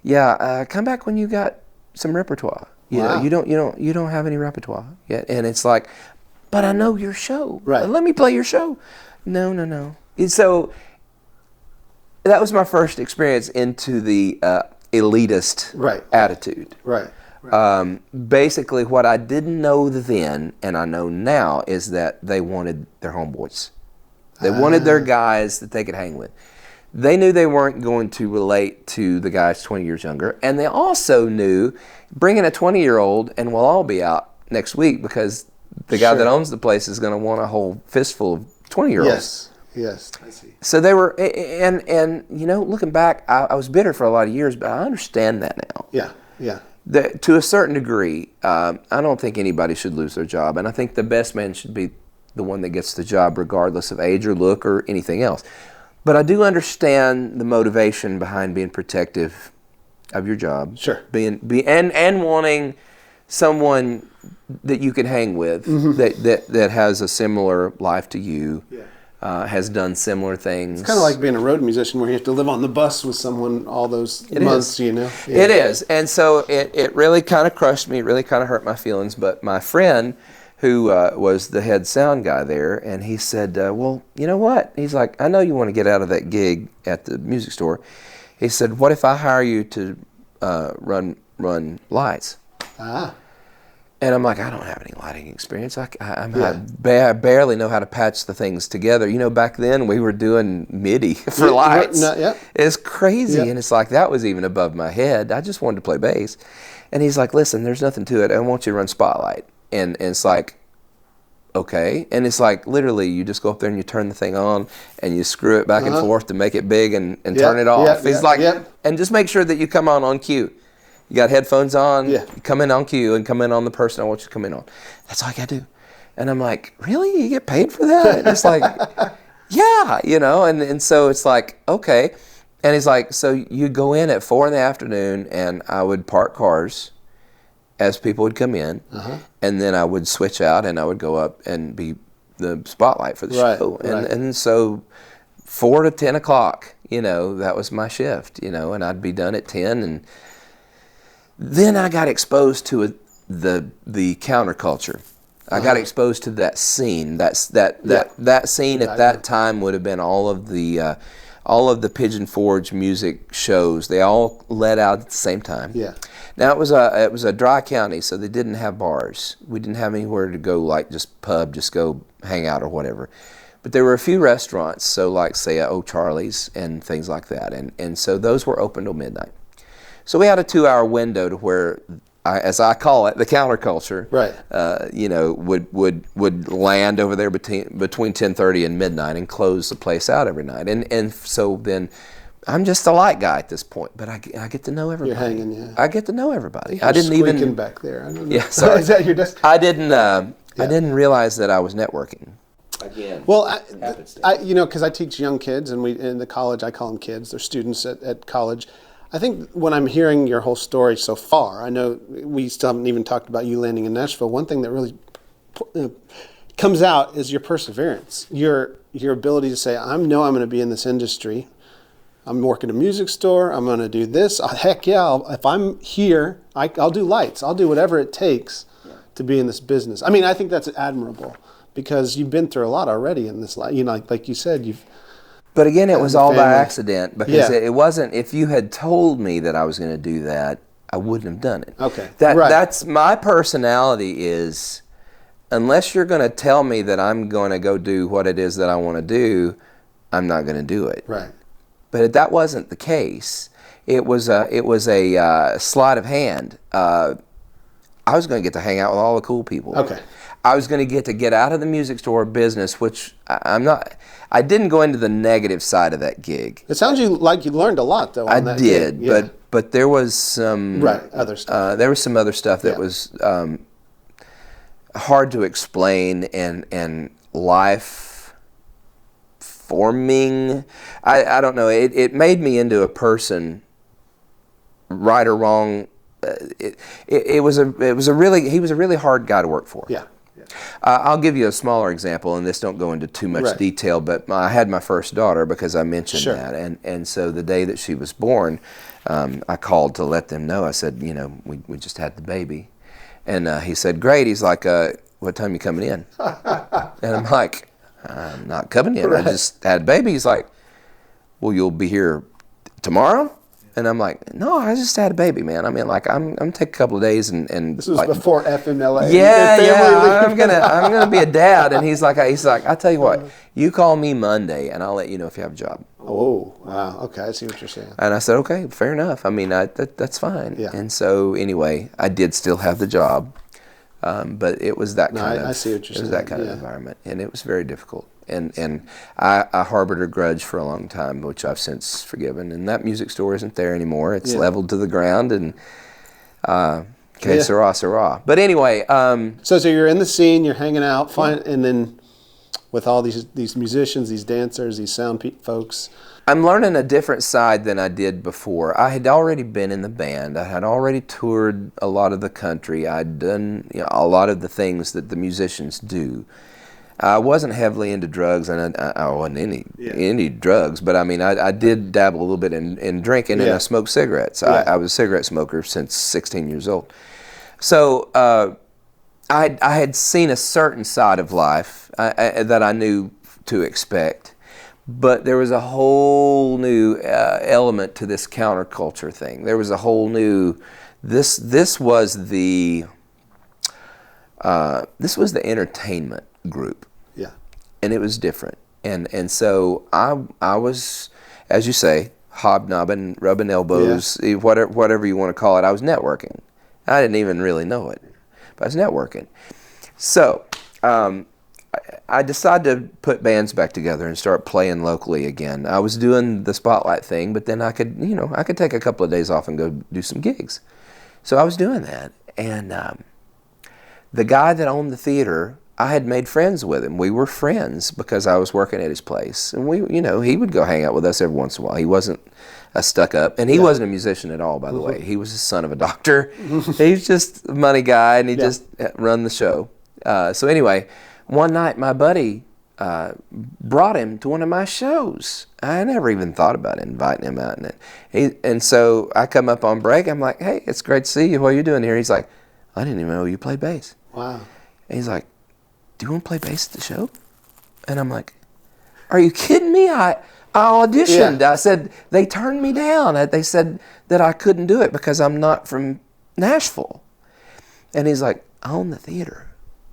yeah, come back when you got some repertoire. Wow. You don't have any repertoire yet. And it's like, but I know your show. Right. Let me play your show. No. And so that was my first experience into the elitist attitude. Right. Basically, what I didn't know then, and I know now, is that they wanted their homeboys. They wanted their guys that they could hang with. They knew they weren't going to relate to the guys 20 years younger, and they also knew bringing a 20-year-old, and we'll all be out next week because the guy that owns the place is going to want a whole fistful of 20-year-olds. Yes, I see. So they were, and looking back, I was bitter for a lot of years, but I understand that now. Yeah. To a certain degree, I don't think anybody should lose their job, and I think the best man should be the one that gets the job regardless of age or look or anything else. But I do understand the motivation behind being protective of your job. Sure. And wanting someone that you can hang with that has a similar life to you. Yeah. Has done similar things. It's kind of like being a road musician where you have to live on the bus with someone all those months, Yeah. It is. And so it really kind of crushed me. It really kind of hurt my feelings. But my friend, who was the head sound guy there, and he said, well, you know what? He's like, I know you want to get out of that gig at the music store. He said, what if I hire you to run lights? And I'm like, I don't have any lighting experience. I barely know how to patch the things together. Back then we were doing MIDI for lights. It's crazy. And it's like, that was even above my head. I just wanted to play bass. And he's like, listen, there's nothing to it. I want you to run Spotlight. And it's like, okay. And it's like, literally, you just go up there and you turn the thing on and you screw it back and forth to make it big and turn it off. He's like, and just make sure that you come on cue. You got headphones on, you come in on cue and come in on the person I want you to come in on. That's all you got to do. And I'm like, really? You get paid for that? And it's like, yeah, and so it's like, okay. And he's like, so you go in at 4 p.m. and I would park cars as people would come in, and then I would switch out and I would go up and be the spotlight for the show. And so 4 to 10 o'clock, that was my shift, and I'd be done at 10. And then I got exposed to the counterculture. I got exposed to that scene. That scene at that time would have been all of the Pigeon Forge music shows. They all let out at the same time. Yeah. Now it was a dry county, so they didn't have bars. We didn't have anywhere to go, like just go hang out or whatever. But there were a few restaurants, so like say O'Charlie's and things like that, and so those were open till midnight. So we had a 2-hour window to where, as I call it, the counterculture, would land over there between 10:30 and midnight and close the place out every night. And so then, I'm just a light guy at this point, but I get to know everybody. You're hanging, yeah. I get to know everybody. You're squeaking back there. I don't know. Yeah, sorry. Is that your desk? I didn't realize that I was networking. Again. Well, because I teach young kids, and in the college, I call them kids. They're students at college. I think when I'm hearing your whole story so far, I know we still haven't even talked about you landing in Nashville. One thing that really comes out is your perseverance, your ability to say, I'm going to be in this industry. I'm working a music store. I'm going to do this. Heck yeah, if I'm here, I'll do lights. I'll do whatever it takes to be in this business. I mean, I think that's admirable because you've been through a lot already in this life. You know, like you said, you've. But again, it was all by family. accident, because Yeah. it wasn't. If you had told me that I was going to do that, I wouldn't have done it. Okay. That Right. That's my personality is, unless you're going to tell me that I'm going to go do what it is that I want to do, I'm not going to do it. Right. But that wasn't the case. It was a sleight of hand. I was going to get to hang out with all the cool people. Okay. I was going to get out of the music store business, which I'm not. I didn't go into the negative side of that gig. It sounds like you learned a lot, though. I On that did, gig. Yeah. but there was some other stuff. there was some other stuff that Yeah. was hard to explain and life forming. I don't know. It made me into a person, right or wrong. He was a really hard guy to work for. Yeah. I'll give you a smaller example, and this don't go into too much Right. detail, but I had my first daughter, because I mentioned Sure. that, and so the day that she was born, I called to let them know. I said, you know, we just had the baby, and he said, great. He's like, what time you coming in? And I'm like, I'm not coming in. Right. I just had a baby. He's like, well, you'll be here tomorrow? And I'm like, no, I just had a baby, man. I mean, like, I'm take a couple of days and This was like, before FMLA. yeah, and family yeah. leave. I'm gonna be a dad. And he's like, I tell you what, you call me Monday, and I'll let you know if you have a job. Oh, wow. Okay, I see what you're saying. And I said, okay, fair enough. I mean, that's fine. Yeah. And so anyway, I did still have the job, but it was that kind of. I see what you're It was saying, that kind of yeah. environment, and it was very difficult. And I harbored a grudge for a long time, which I've since forgiven. And that music store isn't there anymore. It's Yeah. leveled to the ground, and que Yeah. sera, sera. But anyway. So you're in the scene, you're hanging out, and then with all these musicians, these dancers, these sound folks. I'm learning a different side than I did before. I had already been in the band. I had already toured a lot of the country. I'd done a lot of the things that the musicians do. I wasn't heavily into drugs, and I wasn't any drugs, but I mean, I did dabble a little bit in drinking, and Yeah. I smoked cigarettes. Yeah. I was a cigarette smoker since 16 years old. So I had seen a certain side of life that I knew to expect. But there was a whole new element to this counterculture thing. There was a whole new. This was the entertainment group, Yeah. and it was different. And so I was, as you say, hobnobbing, rubbing elbows, whatever you want to call it. I was networking. I didn't even really know it, but I was networking. So. I decided to put bands back together and start playing locally again. I was doing the spotlight thing, but then I could take a couple of days off and go do some gigs. So I was doing that, and the guy that owned the theater, I had made friends with him. We were friends because I was working at his place, and he would go hang out with us every once in a while. He wasn't a stuck-up, and he wasn't a musician at all, by the way. He was the son of a doctor. He's just a money guy, and he just run the show. So anyway. One night, my buddy brought him to one of my shows. I never even thought about inviting him out. And so I come up on break. I'm like, hey, it's great to see you. What are you doing here? He's like, I didn't even know you played bass. Wow. And he's like, do you want to play bass at the show? And I'm like, are you kidding me? I auditioned. Yeah. I said, they turned me down. They said that I couldn't do it because I'm not from Nashville. And he's like, I own the theater.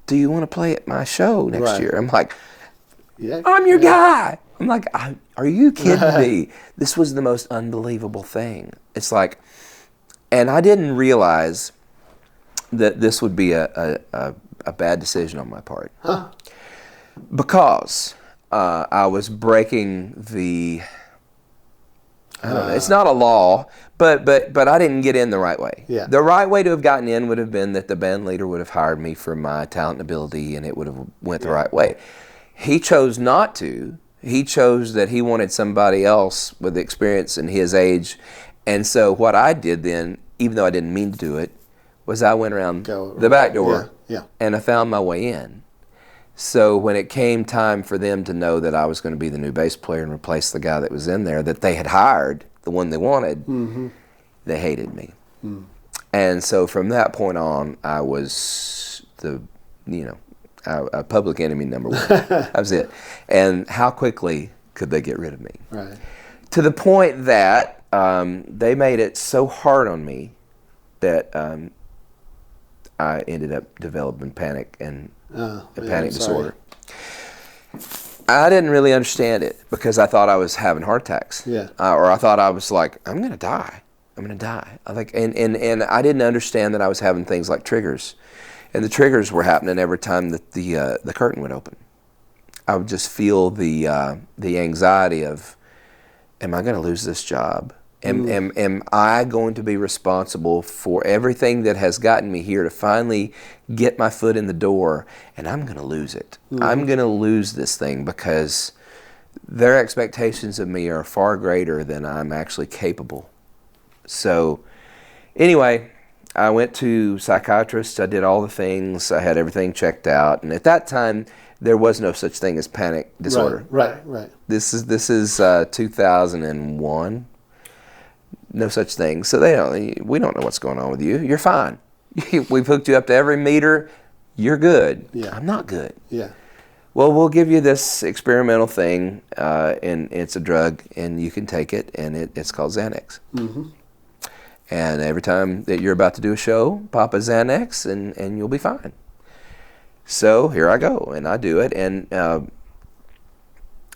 Do you want to play at my show next year? I'm like, I'm your guy. I'm like, are you kidding me? This was the most unbelievable thing. It's like, and I didn't realize that this would be a bad decision on my part. Huh? Because I was breaking the, I don't know, it's not a law, but I didn't get in the right way. Yeah. The right way to have gotten in would have been that the band leader would have hired me for my talent and ability, and it would have went the right way. He chose not to. He chose that he wanted somebody else with experience in his age. And so what I did then, even though I didn't mean to do it, was I went around the back door and I found my way in. So when it came time for them to know that I was going to be the new bass player and replace the guy that was in there that they had hired, the one they wanted, they hated me. And so from that point on, I was public enemy number one. That was it. And how quickly could they get rid of me? Right. To the point that they made it so hard on me that I ended up developing panic and panic disorder. I didn't really understand it because I thought I was having heart attacks. Yeah. Or I thought I was like, I'm going to die. I'm going to die. And I didn't understand that I was having things like triggers. And the triggers were happening every time that the curtain would open. I would just feel the anxiety of, am I going to lose this job? Am I going to be responsible for everything that has gotten me here to finally get my foot in the door, and I'm going to lose it? I'm going to lose this thing because their expectations of me are far greater than I'm actually capable. So anyway, I went to psychiatrists. I did all the things. I had everything checked out. And at that time, there was no such thing as panic disorder. Right. This is 2001. No such thing. So we don't know what's going on with you. You're fine. We've hooked you up to every meter. You're good. Yeah. I'm not good. Yeah. Well, we'll give you this experimental thing, and it's a drug, and you can take it, and it's called Xanax. Mm-hmm. And every time that you're about to do a show, pop a Xanax, and you'll be fine. So here I go, and I do it, and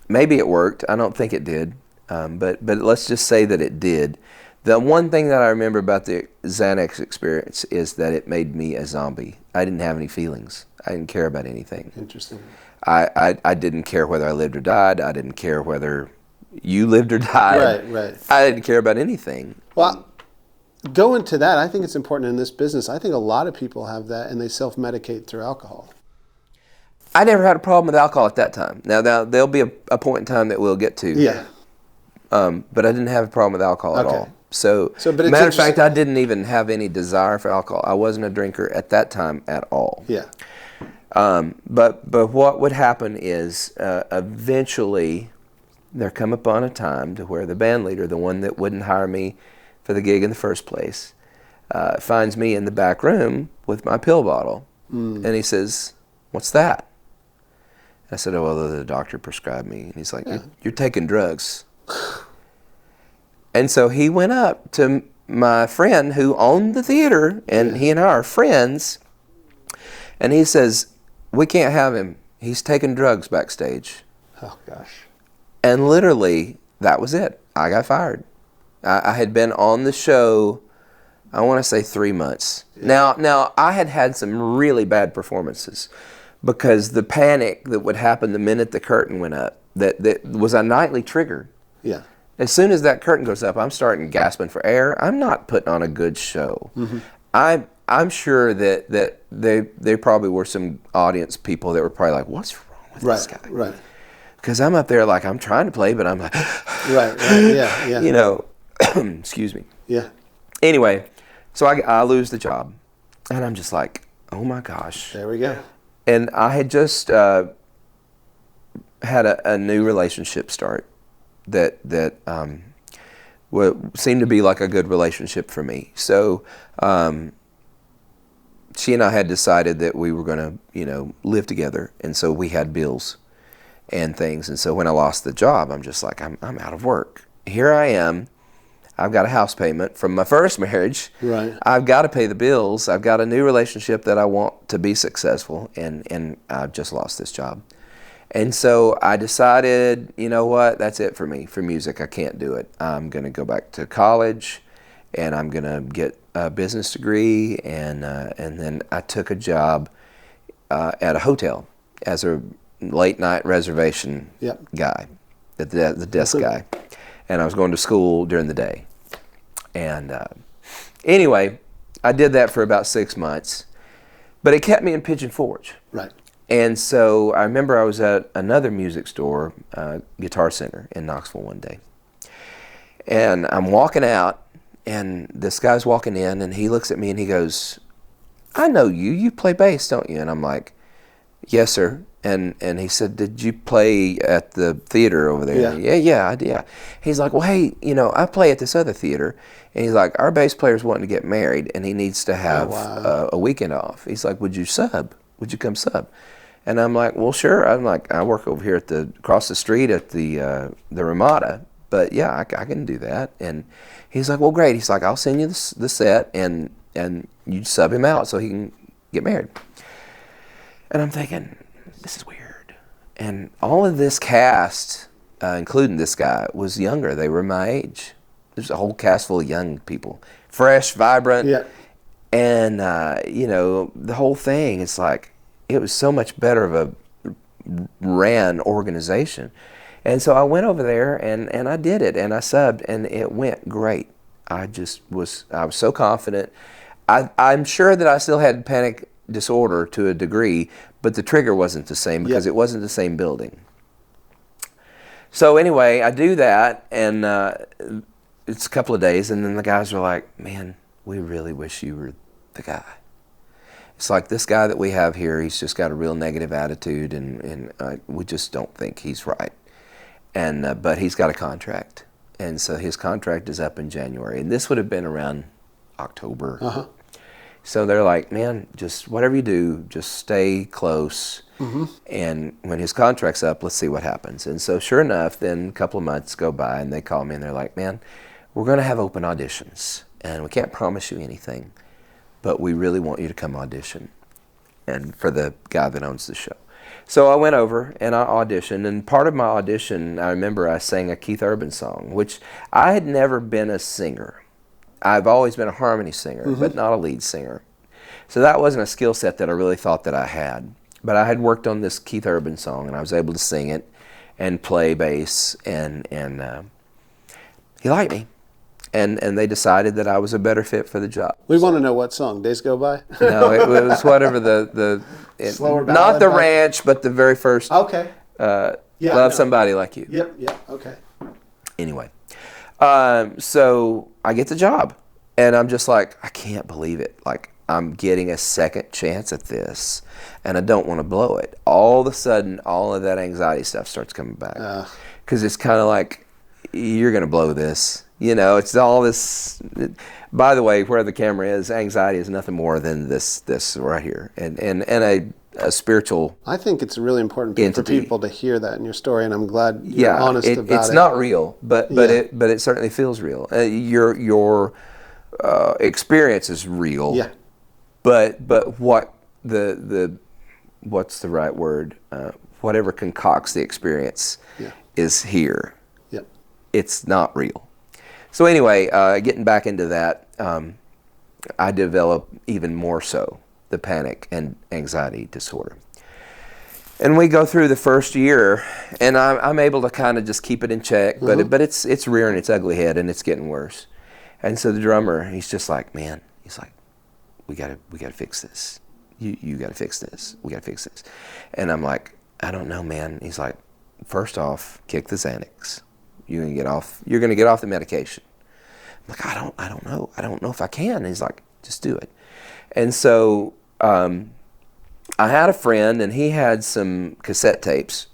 maybe it worked. I don't think it did, but let's just say that it did. The one thing that I remember about the Xanax experience is that it made me a zombie. I didn't have any feelings. I didn't care about anything. Interesting. I didn't care whether I lived or died. I didn't care whether you lived or died. Right. I didn't care about anything. Well, going to that, I think it's important in this business. I think a lot of people have that, and they self-medicate through alcohol. I never had a problem with alcohol at that time. Now there'll be a point in time that we'll get to. Yeah. But I didn't have a problem with alcohol at all. So but it's matter of fact, I didn't even have any desire for alcohol. I wasn't a drinker at that time at all. Yeah. But what would happen is eventually there come upon a time to where the band leader, the one that wouldn't hire me for the gig in the first place, finds me in the back room with my pill bottle. And he says, "What's that?" I said, "Oh, well, the doctor prescribed me." And he's like, "You're taking drugs." And so he went up to my friend who owned the theater, and he and I are friends, and he says, "We can't have him. He's taking drugs backstage." Oh, gosh. And literally, that was it. I got fired. I had been on the show, I want to say 3 months. Yeah. Now, I had some really bad performances because the panic that would happen the minute the curtain went up, that was a nightly trigger. Yeah. As soon as that curtain goes up, I'm starting gasping for air. I'm not putting on a good show. Mm-hmm. I'm sure that they probably were some audience people that were probably like, "What's wrong with this guy?" Right. Because I'm up there like I'm trying to play, but I'm like, right, yeah. You know, excuse me. Yeah. Anyway, so I lose the job, and I'm just like, oh my gosh. There we go. And I had just had a new relationship start that seemed to be like a good relationship for me. So she and I had decided that we were going to, live together, and so we had bills and things. And so when I lost the job, I'm just like, I'm out of work. Here I am. I've got a house payment from my first marriage. Right. I've got to pay the bills. I've got a new relationship that I want to be successful, and I've just lost this job. And so I decided, you know what, that's it for me, for music. I can't do it. I'm going to go back to college, and I'm going to get a business degree, and then I took a job at a hotel as a late-night reservation guy, the desk guy. And I was going to school during the day. And anyway, I did that for about 6 months, but it kept me in Pigeon Forge. Right. And so I remember I was at another music store, Guitar Center in Knoxville one day. And I'm walking out, and this guy's walking in, and he looks at me and he goes, "I know you. You play bass, don't you?" And I'm like, "Yes, sir." And he said, "Did you play at the theater over there?" Yeah, I did. He's like, "Well, hey, I play at this other theater." And he's like, "Our bass player's wanting to get married, and he needs to have a weekend off." He's like, "Would you sub? Would you come sub?" And I'm like, well, sure. I'm like, I work over here across the street at the Ramada, but yeah, I can do that. And he's like, well, great. He's like, I'll send you the set, and you sub him out so he can get married. And I'm thinking, this is weird. And all of this cast, including this guy, was younger. They were my age. There's a whole cast full of young people, fresh, vibrant. Yeah. And, the whole thing, it's like, it was so much better of a ran organization. And so I went over there and I did it, and I subbed, and it went great. I was so confident. I'm sure that I still had panic disorder to a degree, but the trigger wasn't the same because it wasn't the same building. So anyway, I do that, and it's a couple of days, and then the guys are like, man, we really wish you were the guy. It's like, this guy that we have here, he's just got a real negative attitude, and we just don't think he's right. And but he's got a contract, and so his contract is up in January, and this would have been around October. Uh-huh. So they're like, man, just whatever you do, just stay close. Mm-hmm. And when his contract's up, let's see what happens. And so sure enough, then a couple of months go by, and they call me, and they're like, man, we're going to have open auditions, and we can't promise you anything, but we really want you to come audition, and for the guy that owns the show. So I went over and I auditioned, and part of my audition, I remember I sang a Keith Urban song, which I had never been a singer. I've always been a harmony singer, but not a lead singer. So that wasn't a skill set that I really thought that I had. But I had worked on this Keith Urban song, and I was able to sing it and play bass, and he liked me. And they decided that I was a better fit for the job. We want to know what song, Days Go By? No, it was whatever Slower ballad, not the ranch, but the very first. Okay. Love Somebody Like You. Yep, okay. Anyway, so I get the job, and I'm just like, I can't believe it. Like, I'm getting a second chance at this, and I don't want to blow it. All of a sudden, all of that anxiety stuff starts coming back. Because it's kind of like, you're going to blow this. It's all this. By the way, where the camera is, anxiety is nothing more than this right here, and a spiritual. I think it's really important for people to hear that in your story, and I'm glad you're honest about it. It's not real, but it certainly feels real. Your experience is real. Yeah. But what what's the right word? Whatever concocts the experience is here. Yep. It's not real. So anyway, getting back into that, I developed even more so the panic and anxiety disorder. And we go through the first year, and I'm able to kind of just keep it in check, but it's rearing its ugly head, and it's getting worse. And so the drummer, he's just like, man, he's like, we gotta fix this. You gotta fix this. We gotta fix this. And I'm like, I don't know, man. He's like, first off, kick the Xanax. You're gonna get off the medication. I'm like, I don't know. I don't know if I can. And he's like, just do it. And so I had a friend, and he had some cassette tapes.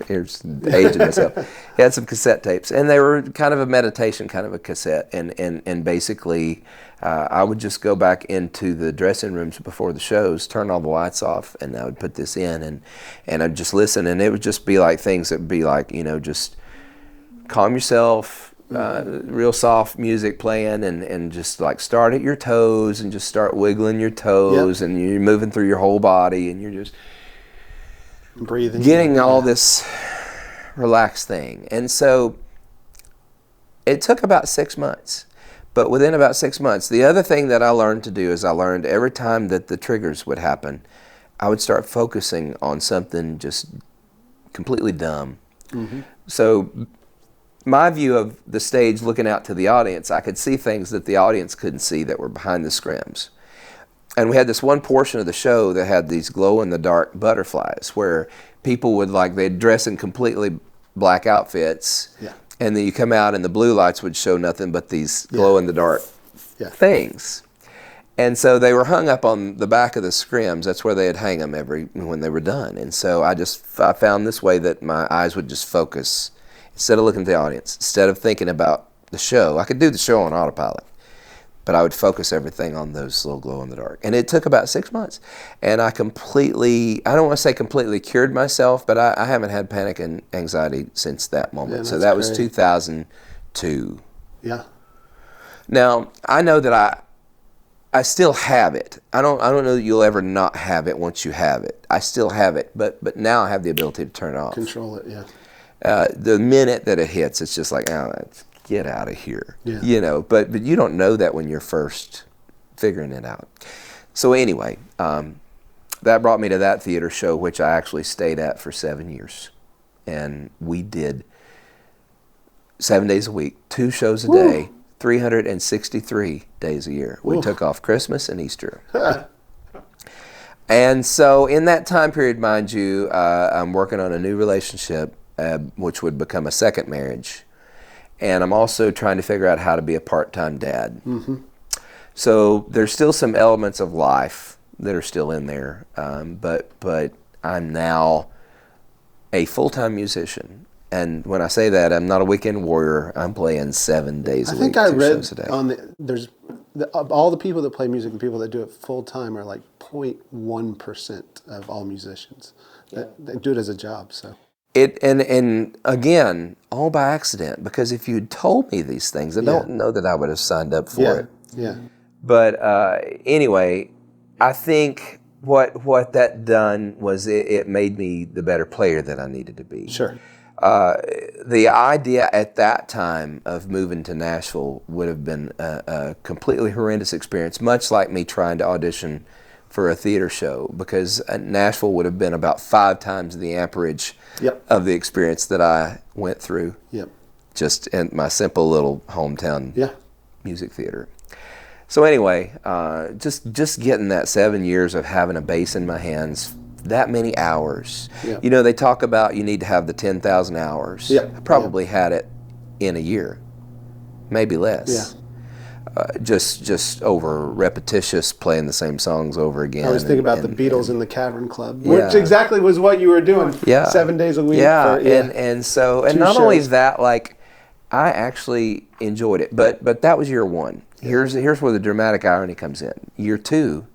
Here's aging myself. He had some cassette tapes, and they were kind of a meditation kind of a cassette. And basically, I would just go back into the dressing rooms before the shows, turn all the lights off, and I would put this in, and I'd just listen, and it would just be like things that would be like, just calm yourself, real soft music playing, and just like start at your toes and just start wiggling your toes, and you're moving through your whole body, and you're just breathing, getting all this relaxed thing. And so it took about 6 months. But within about 6 months, the other thing that I learned to do is I learned every time that the triggers would happen, I would start focusing on something just completely dumb. So my view of the stage looking out to the audience, I could see things that the audience couldn't see that were behind the scrims. And we had this one portion of the show that had these glow-in-the-dark butterflies where people would they'd dress in completely black outfits, and then you come out and the blue lights would show nothing but these glow-in-the-dark things. And so they were hung up on the back of the scrims. That's where they'd hang them when they were done. And so I found this way that my eyes would just focus instead of looking at the audience, instead of thinking about the show. I could do the show on autopilot, but I would focus everything on those little glow in the dark. And it took about 6 months. And I don't want to say completely cured myself, but I haven't had panic and anxiety since that moment. So that was 2002. Yeah. Now, I know that I still have it. I don't know that you'll ever not have it once you have it. I still have it, but now I have the ability to turn it off. Control it, yeah. The minute that it hits, it's just like, oh, get out of here. Yeah. You know, but you don't know that when you're first figuring it out. So anyway, that brought me to that theater show, which I actually stayed at for 7 years. And we did 7 days a week, 2 shows a day, 363 days a year. We took off Christmas and Easter. And so in that time period, mind you, I'm working on a new relationship, which would become a second marriage. And I'm also trying to figure out how to be a part-time dad. Mm-hmm. So there's still some elements of life that are still in there, but I'm now a full-time musician. And when I say that, I'm not a weekend warrior. I'm playing 7 days a week. I think I read shows a day. All the people that play music and people that do it full-time are like 0.1% of all musicians. They do it as a job, so. And again, all by accident, because if you'd told me these things, I don't know that I would have signed up for it. Yeah. But anyway, I think what that done was it made me the better player that I needed to be. Sure. The idea at that time of moving to Nashville would have been a completely horrendous experience, much like me trying to audition for a theater show, because Nashville would have been about 5 times the amperage of the experience that I went through just in my simple little hometown music theater. So anyway, just getting that 7 years of having a bass in my hands, that many hours. Yeah. You know, they talk about you need to have the 10,000 hours. I probably had it in a year, maybe less. Yeah. Just over repetitious, playing the same songs over again. I was thinking about the Beatles in the Cavern Club, which exactly was what you were doing. 7 days a week. And so not shows. only that, like I actually enjoyed it, but that was year 1. Here's where the dramatic irony comes in. Year 2,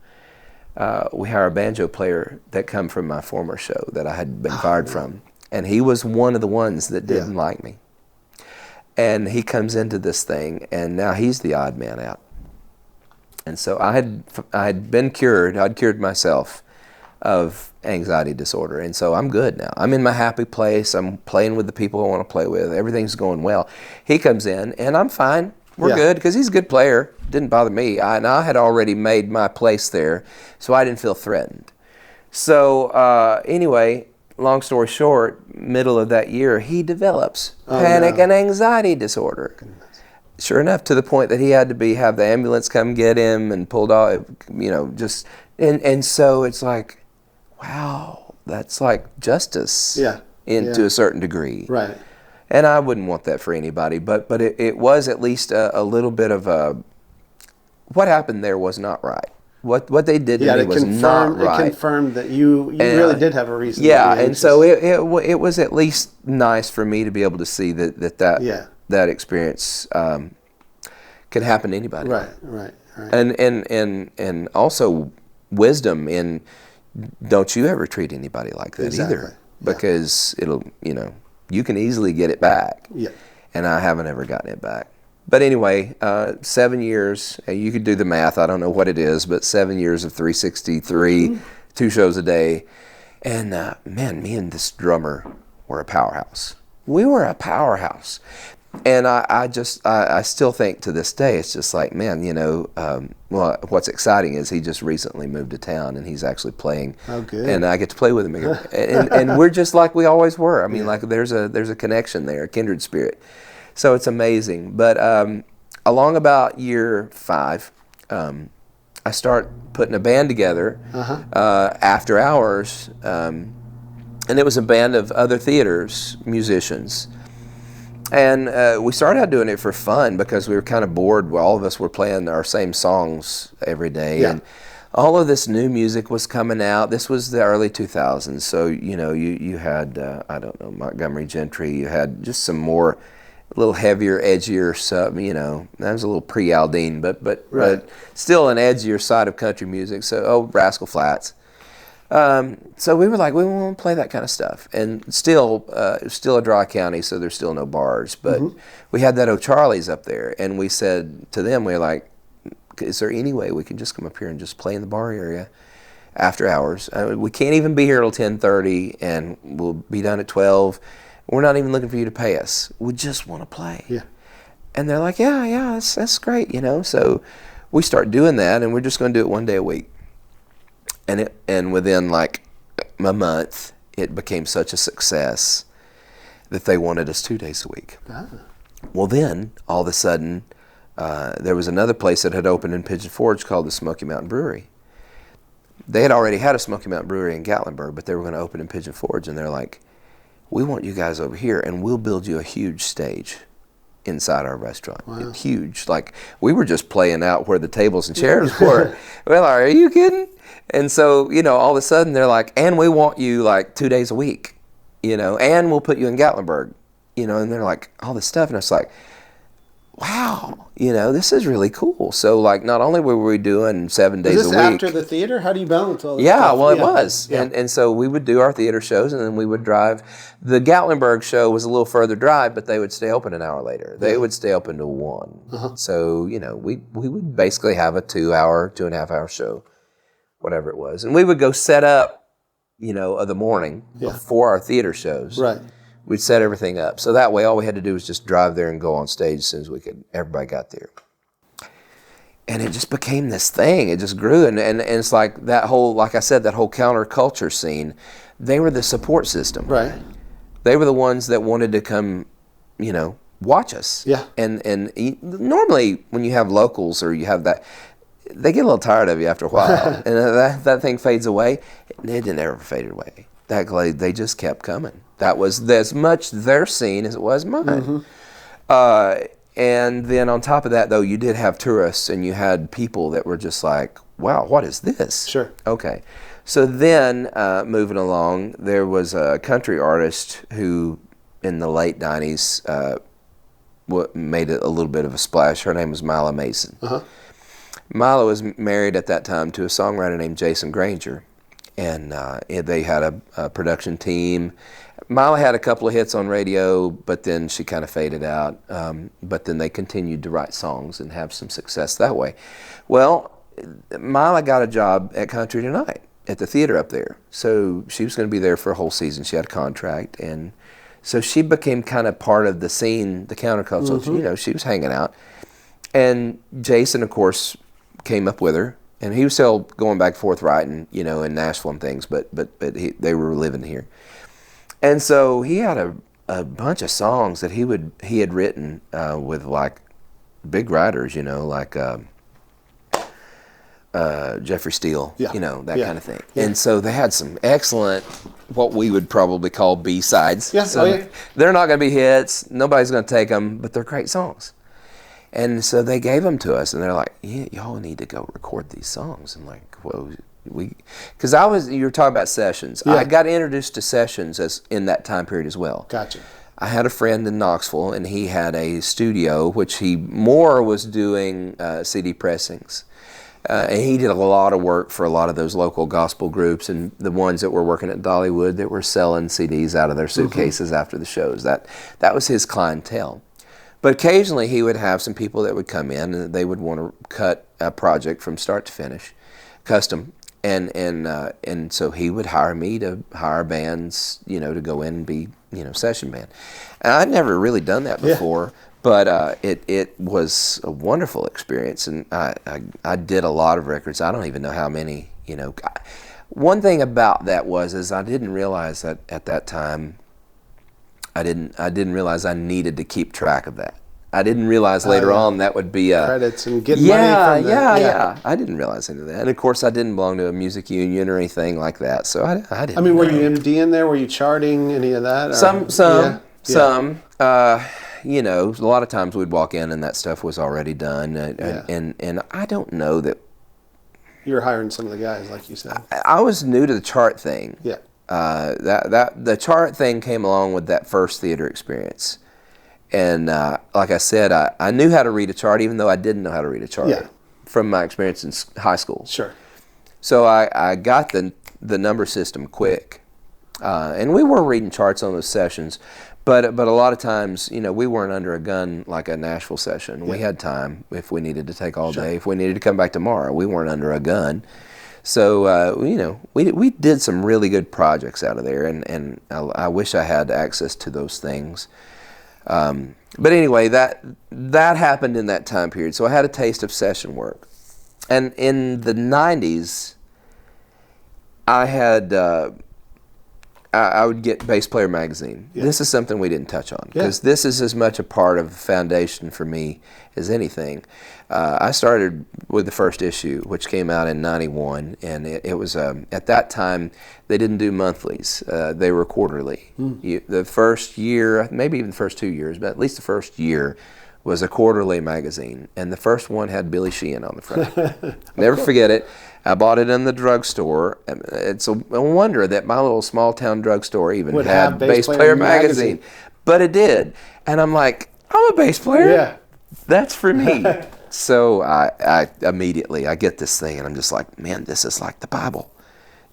we hired a banjo player that come from my former show that I had been fired from, and he was one of the ones that didn't like me. And he comes into this thing, and now he's the odd man out. And so I had been cured. I'd cured myself of anxiety disorder, and so I'm good now. I'm in my happy place. I'm playing with the people I want to play with. Everything's going well. He comes in, and I'm fine. We're good because he's a good player. Didn't bother me. And I had already made my place there, so I didn't feel threatened. So anyway, long story short, middle of that year, he develops panic and anxiety disorder. Goodness. Sure enough, to the point that he had to have the ambulance come get him and pulled off, and so it's like, wow, that's like justice to a certain degree. Right. And I wouldn't want that for anybody, but it was at least a little bit of what happened there was not right. What they did to me was not right. It confirmed that you really did have a reason. Yeah, and so it was at least nice for me to be able to see that experience can happen to anybody. Right. And also wisdom in don't you ever treat anybody like that either, because it'll you can easily get it back. Yeah. And I haven't ever gotten it back. But anyway, 7 years, you could do the math, I don't know what it is, but 7 years of 363, 2 shows a day. And man, me and this drummer were a powerhouse. We were a powerhouse. And I still think to this day, it's just like, man, what's exciting is he just recently moved to town and he's actually playing. Oh, good. And I get to play with him again. and we're just like we always were. I mean, like there's a connection there, a kindred spirit. So it's amazing. But along about year 5, I start putting a band together after hours. And it was a band of other theaters, musicians. And we started out doing it for fun because we were kind of bored. All of us were playing our same songs every day. Yeah. And all of this new music was coming out. This was the early 2000s. So, you had, I don't know, Montgomery Gentry. You had just some more a little heavier, edgier stuff. That was a little pre-Aldine, but still an edgier side of country music. So, Rascal Flatts. So we were like, we want to play that kind of stuff. And still, it's still a dry county, so there's still no bars. But we had that O'Charlie's up there, and we said to them, we were like, is there any way we can just come up here and just play in the bar area after hours? We can't even be here till 10:30, and we'll be done at 12. We're not even looking for you to pay us. We just want to play. Yeah. And they're like, yeah, that's great, So we start doing that, and we're just going to do it one day a week. And within like a month, it became such a success that they wanted us 2 days a week. Ah. Well, then all of a sudden, there was another place that had opened in Pigeon Forge called the Smoky Mountain Brewery. They had already had a Smoky Mountain Brewery in Gatlinburg, but they were going to open in Pigeon Forge, and they're like, we want you guys over here, and we'll build you a huge stage inside our restaurant. Wow. Huge. Like, we were just playing out where the tables and chairs were. Well, are you kidding? And so, all of a sudden they're like, and we want you like 2 days a week, and we'll put you in Gatlinburg, and they're like, all this stuff. And it's like, wow, this is really cool. So, like, not only were we doing 7 days a week. Is this after the theater? How do you balance all this stuff? stuff? Well, it was. Yeah. And so we would do our theater shows, and then we would drive. The Gatlinburg show was a little further drive, but they would stay open an hour later. They would stay open to 1. Uh-huh. So, we would basically have a 2.5 hour show, whatever it was. And we would go set up, of the morning before our theater shows. Right. We'd set everything up. So that way all we had to do was just drive there and go on stage as soon as we could. Everybody got there. And it just became this thing. It just grew. And it's like that whole, like I said, that whole counterculture scene, they were the support system. Right. They were the ones that wanted to come, watch us. Yeah. And normally when you have locals or you have that, they get a little tired of you after a while. And that thing fades away. It never faded away. They just kept coming. That was as much their scene as it was mine. Mm-hmm. And then on top of that, though, you did have tourists, and you had people that were just like, wow, what is this? Sure. Okay. So then, moving along, there was a country artist who, in the late 90s, made a little bit of a splash. Her name was Mila Mason. Uh-huh. Mila was married at that time to a songwriter named Jason Granger, and they had a production team. Mila had a couple of hits on radio, but then she kind of faded out. But then they continued to write songs and have some success that way. Well, Mila got a job at Country Tonight at the theater up there. So she was going to be there for a whole season. She had a contract. And so she became kind of part of the scene, the counterculture. Mm-hmm. She was hanging out. And Jason, of course, came up with her. And he was still going back and forth writing, in Nashville and things, but they were living here. And so he had a bunch of songs that he had written with like big writers, like Jeffrey Steele, that kind of thing. Yeah. And so they had some excellent, what we would probably call B-sides. Yeah. So they're not going to be hits. Nobody's going to take them, but they're great songs. And so they gave them to us, and they're like, yeah, y'all need to go record these songs. And like, well, because you were talking about sessions. Yeah. I got introduced to sessions in that time period as well. Gotcha. I had a friend in Knoxville, and he had a studio, which he more was doing CD pressings. And he did a lot of work for a lot of those local gospel groups and the ones that were working at Dollywood that were selling CDs out of their suitcases after the shows. That was his clientele. But occasionally he would have some people that would come in and they would want to cut a project from start to finish, custom. And so he would hire me to hire bands, to go in and be, session band. And I'd never really done that before, but it was a wonderful experience. And I did a lot of records. I don't even know how many, One thing about that is I didn't realize that at that time, I didn't realize I needed to keep track of that. I didn't realize later on that would be credits and get money from that. Yeah. I didn't realize any of that. And of course, I didn't belong to a music union or anything like that, so I didn't. I mean, were you MD in there? Were you charting any of that? Or? Some. A lot of times we'd walk in and that stuff was already done, and I don't know that. You were hiring some of the guys, like you said. I was new to the chart thing. Yeah. The chart thing came along with that first theater experience, And like I said, I knew how to read a chart, even though I didn't know how to read a chart from my experience in high school. Sure. So I got the number system quick. And we were reading charts on those sessions, but a lot of times, we weren't under a gun like a Nashville session. Yeah. We had time if we needed to take all day. If we needed to come back tomorrow, we weren't under a gun. So, we did some really good projects out of there, and I wish I had access to those things. But anyway, that happened in that time period. So I had a taste of session work. And in the 90s, I had... I would get Bass Player magazine. Yeah. This is something we didn't touch on because this is as much a part of the foundation for me as anything. I started with the first issue, which came out in '91, and it was at that time they didn't do monthlies; they were quarterly. The first year, maybe even the first 2 years, but at least the first year, was a quarterly magazine, and the first one had Billy Sheehan on the front. Never forget it. I bought it in the drugstore. It's a wonder that my little small town drugstore even had Bass Player magazine. But it did. And I'm like, I'm a bass player. Yeah. That's for me. So I immediately, I get this thing and I'm just like, man, this is like the Bible.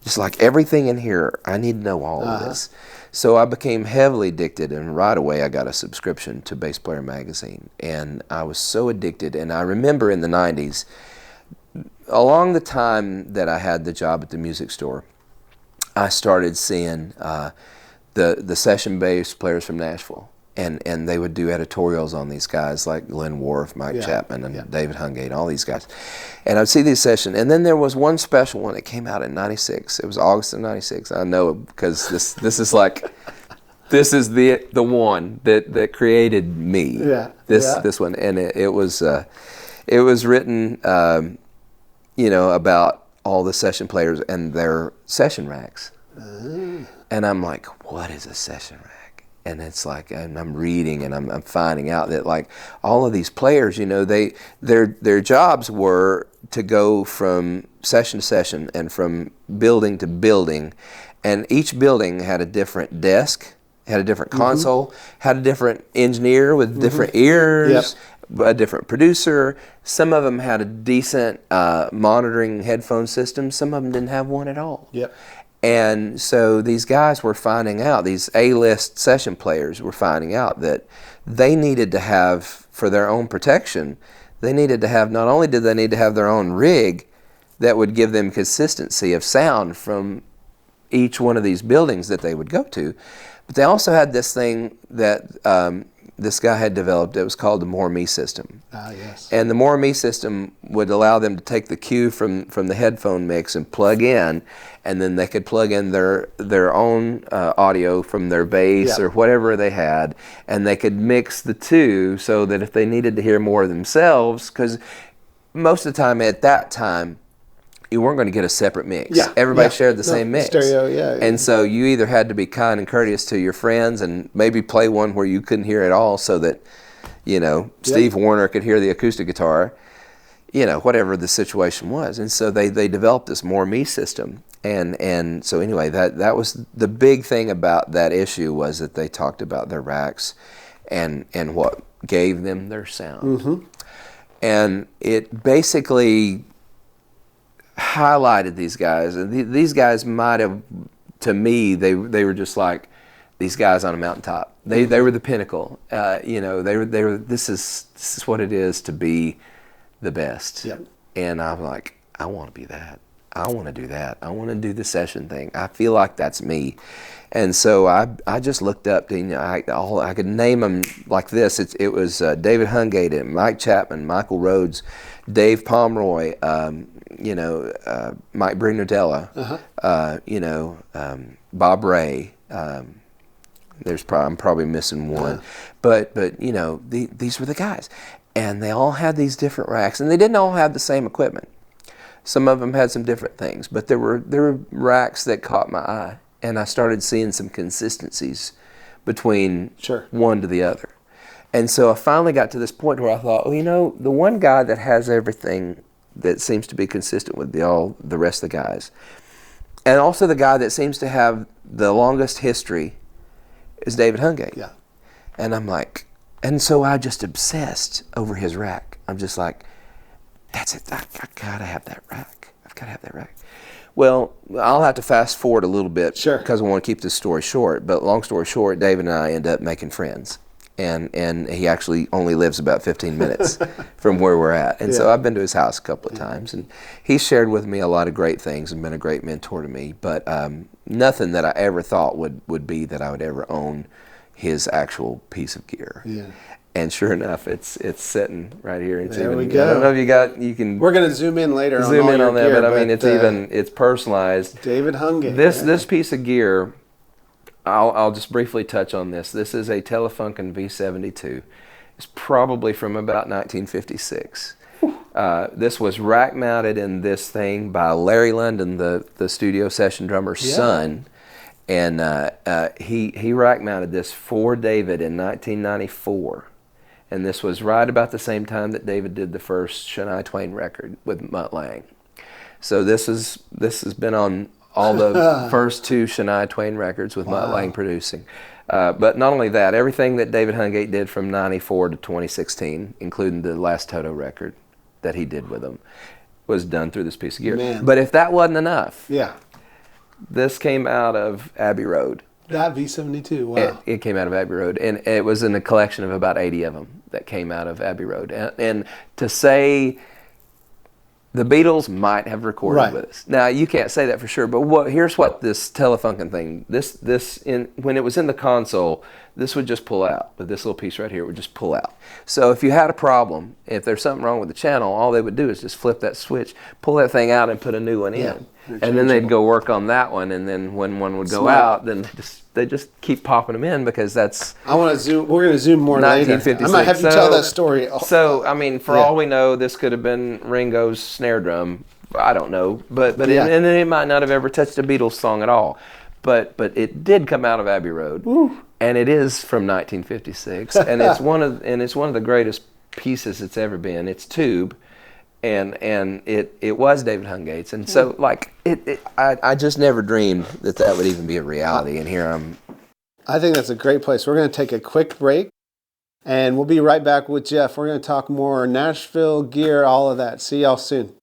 Just like everything in here, I need to know all of this. So I became heavily addicted, and right away I got a subscription to Bass Player magazine. And I was so addicted. And I remember in the 90s, along the time that I had the job at the music store, I started seeing the session bass players from Nashville, and they would do editorials on these guys like Glenn Worf, Mike Chapman, and David Hungate, all these guys. And I'd see these sessions, and then there was one special one that came out in '96. It was August of '96. I know it because this is like this is the one that created me. This one, and it was written. About all the session players and their session racks. And I'm like, what is a session rack? And it's like, and I'm reading and I'm finding out that like all of these players, their jobs were to go from session to session and from building to building. And each building had a different desk, had a different console, had a different engineer with different ears. A different producer. Some of them had a decent monitoring headphone system. Some of them didn't have one at all. And so these guys were finding out, these A-list session players were finding out that they needed to have, for their own protection, they needed to have, not only did they need to have their own rig that would give them consistency of sound from each one of these buildings that they would go to, but they also had this thing that this guy had developed. It was called the More Me system. And the More Me system would allow them to take the cue from the headphone mix and plug in, and then they could plug in their own audio from their bass or whatever they had, and they could mix the two so that if they needed to hear more themselves, because most of the time at that time, you weren't going to get a separate mix. Everybody shared the same mix. Stereo, And so you either had to be kind and courteous to your friends and maybe play one where you couldn't hear it all so that, Steve Warner could hear the acoustic guitar, whatever the situation was. And so they developed this More Me system. And so anyway, that was the big thing about that issue, was that they talked about their racks and what gave them their sound. And it basically highlighted these guys, and these guys might have, to me, they were just like these guys on a mountaintop. They were the pinnacle. They were. This is what it is to be the best. And I'm like, I want to be that. I want to do that. I want to do the session thing. I feel like that's me. And so I just looked up to, I could name them like this. It was David Hungate, Mike Chapman, Michael Rhodes, Dave Pomeroy, Mike Brignardella, Bob Ray. I'm probably missing one, but these were the guys, and they all had these different racks, and they didn't all have the same equipment. Some of them had some different things, but there were racks that caught my eye, and I started seeing some consistencies between one to the other. And so I finally got to this point where I thought, the one guy that has everything that seems to be consistent with all the rest of the guys, and also the guy that seems to have the longest history, is David Hungate. And I'm like, And so I just obsessed over his rack. I'm just like, that's it. I gotta have that rack. I've gotta have that rack. Well, I'll have to fast forward a little bit because I want to keep this story short. But long story short, David and I end up making friends. And he actually only lives about 15 minutes from where we're at. And so I've been to his house a couple of times. And he's shared with me a lot of great things and been a great mentor to me. But nothing that I ever thought would be that I would ever own his actual piece of gear. Yeah. And sure enough, it's sitting right here. It's there even, we go. I don't know if you can. We're going to zoom in later zoom on in on that, gear, but I mean, it's personalized. David Hungate. This piece of gear, I'll just briefly touch on this. This is a Telefunken V72. It's probably from about 1956. This was rack mounted in this thing by Larry London, the studio session drummer's son. And he rack mounted this for David in 1994. And this was right about the same time that David did the first Shania Twain record with Mutt Lange. So this has been on all the first two Shania Twain records with Mutt Lange producing. But not only that, everything that David Hungate did from 94 to 2016, including the last Toto record that he did with him, was done through this piece of gear. Man. But if that wasn't enough, this came out of Abbey Road. That V72, wow. It came out of Abbey Road, and it was in a collection of about 80 of them that came out of Abbey Road. And to say the Beatles might have recorded with us. Now, you can't say that for sure, but here's what this Telefunken thing, when it was in the console, this would just pull out. But this little piece right here would just pull out. So if you had a problem, if there's something wrong with the channel, all they would do is just flip that switch, pull that thing out, and put a new one in. And then they'd go work on that one, and then when one would go out, then they just keep popping them in because that's. I want to zoom. We're going to zoom more later. I might have you tell that story. So I mean, for all we know, this could have been Ringo's snare drum. I don't know, but and it might not have ever touched a Beatles song at all. But it did come out of Abbey Road, and it is from 1956, and it's one of the greatest pieces it's ever been. It's tube. And it was David Hungate's, and so I just never dreamed that would even be a reality, and here I'm. I think that's a great place. We're going to take a quick break, and we'll be right back with Jeff. We're going to talk more Nashville gear, all of that. See y'all soon.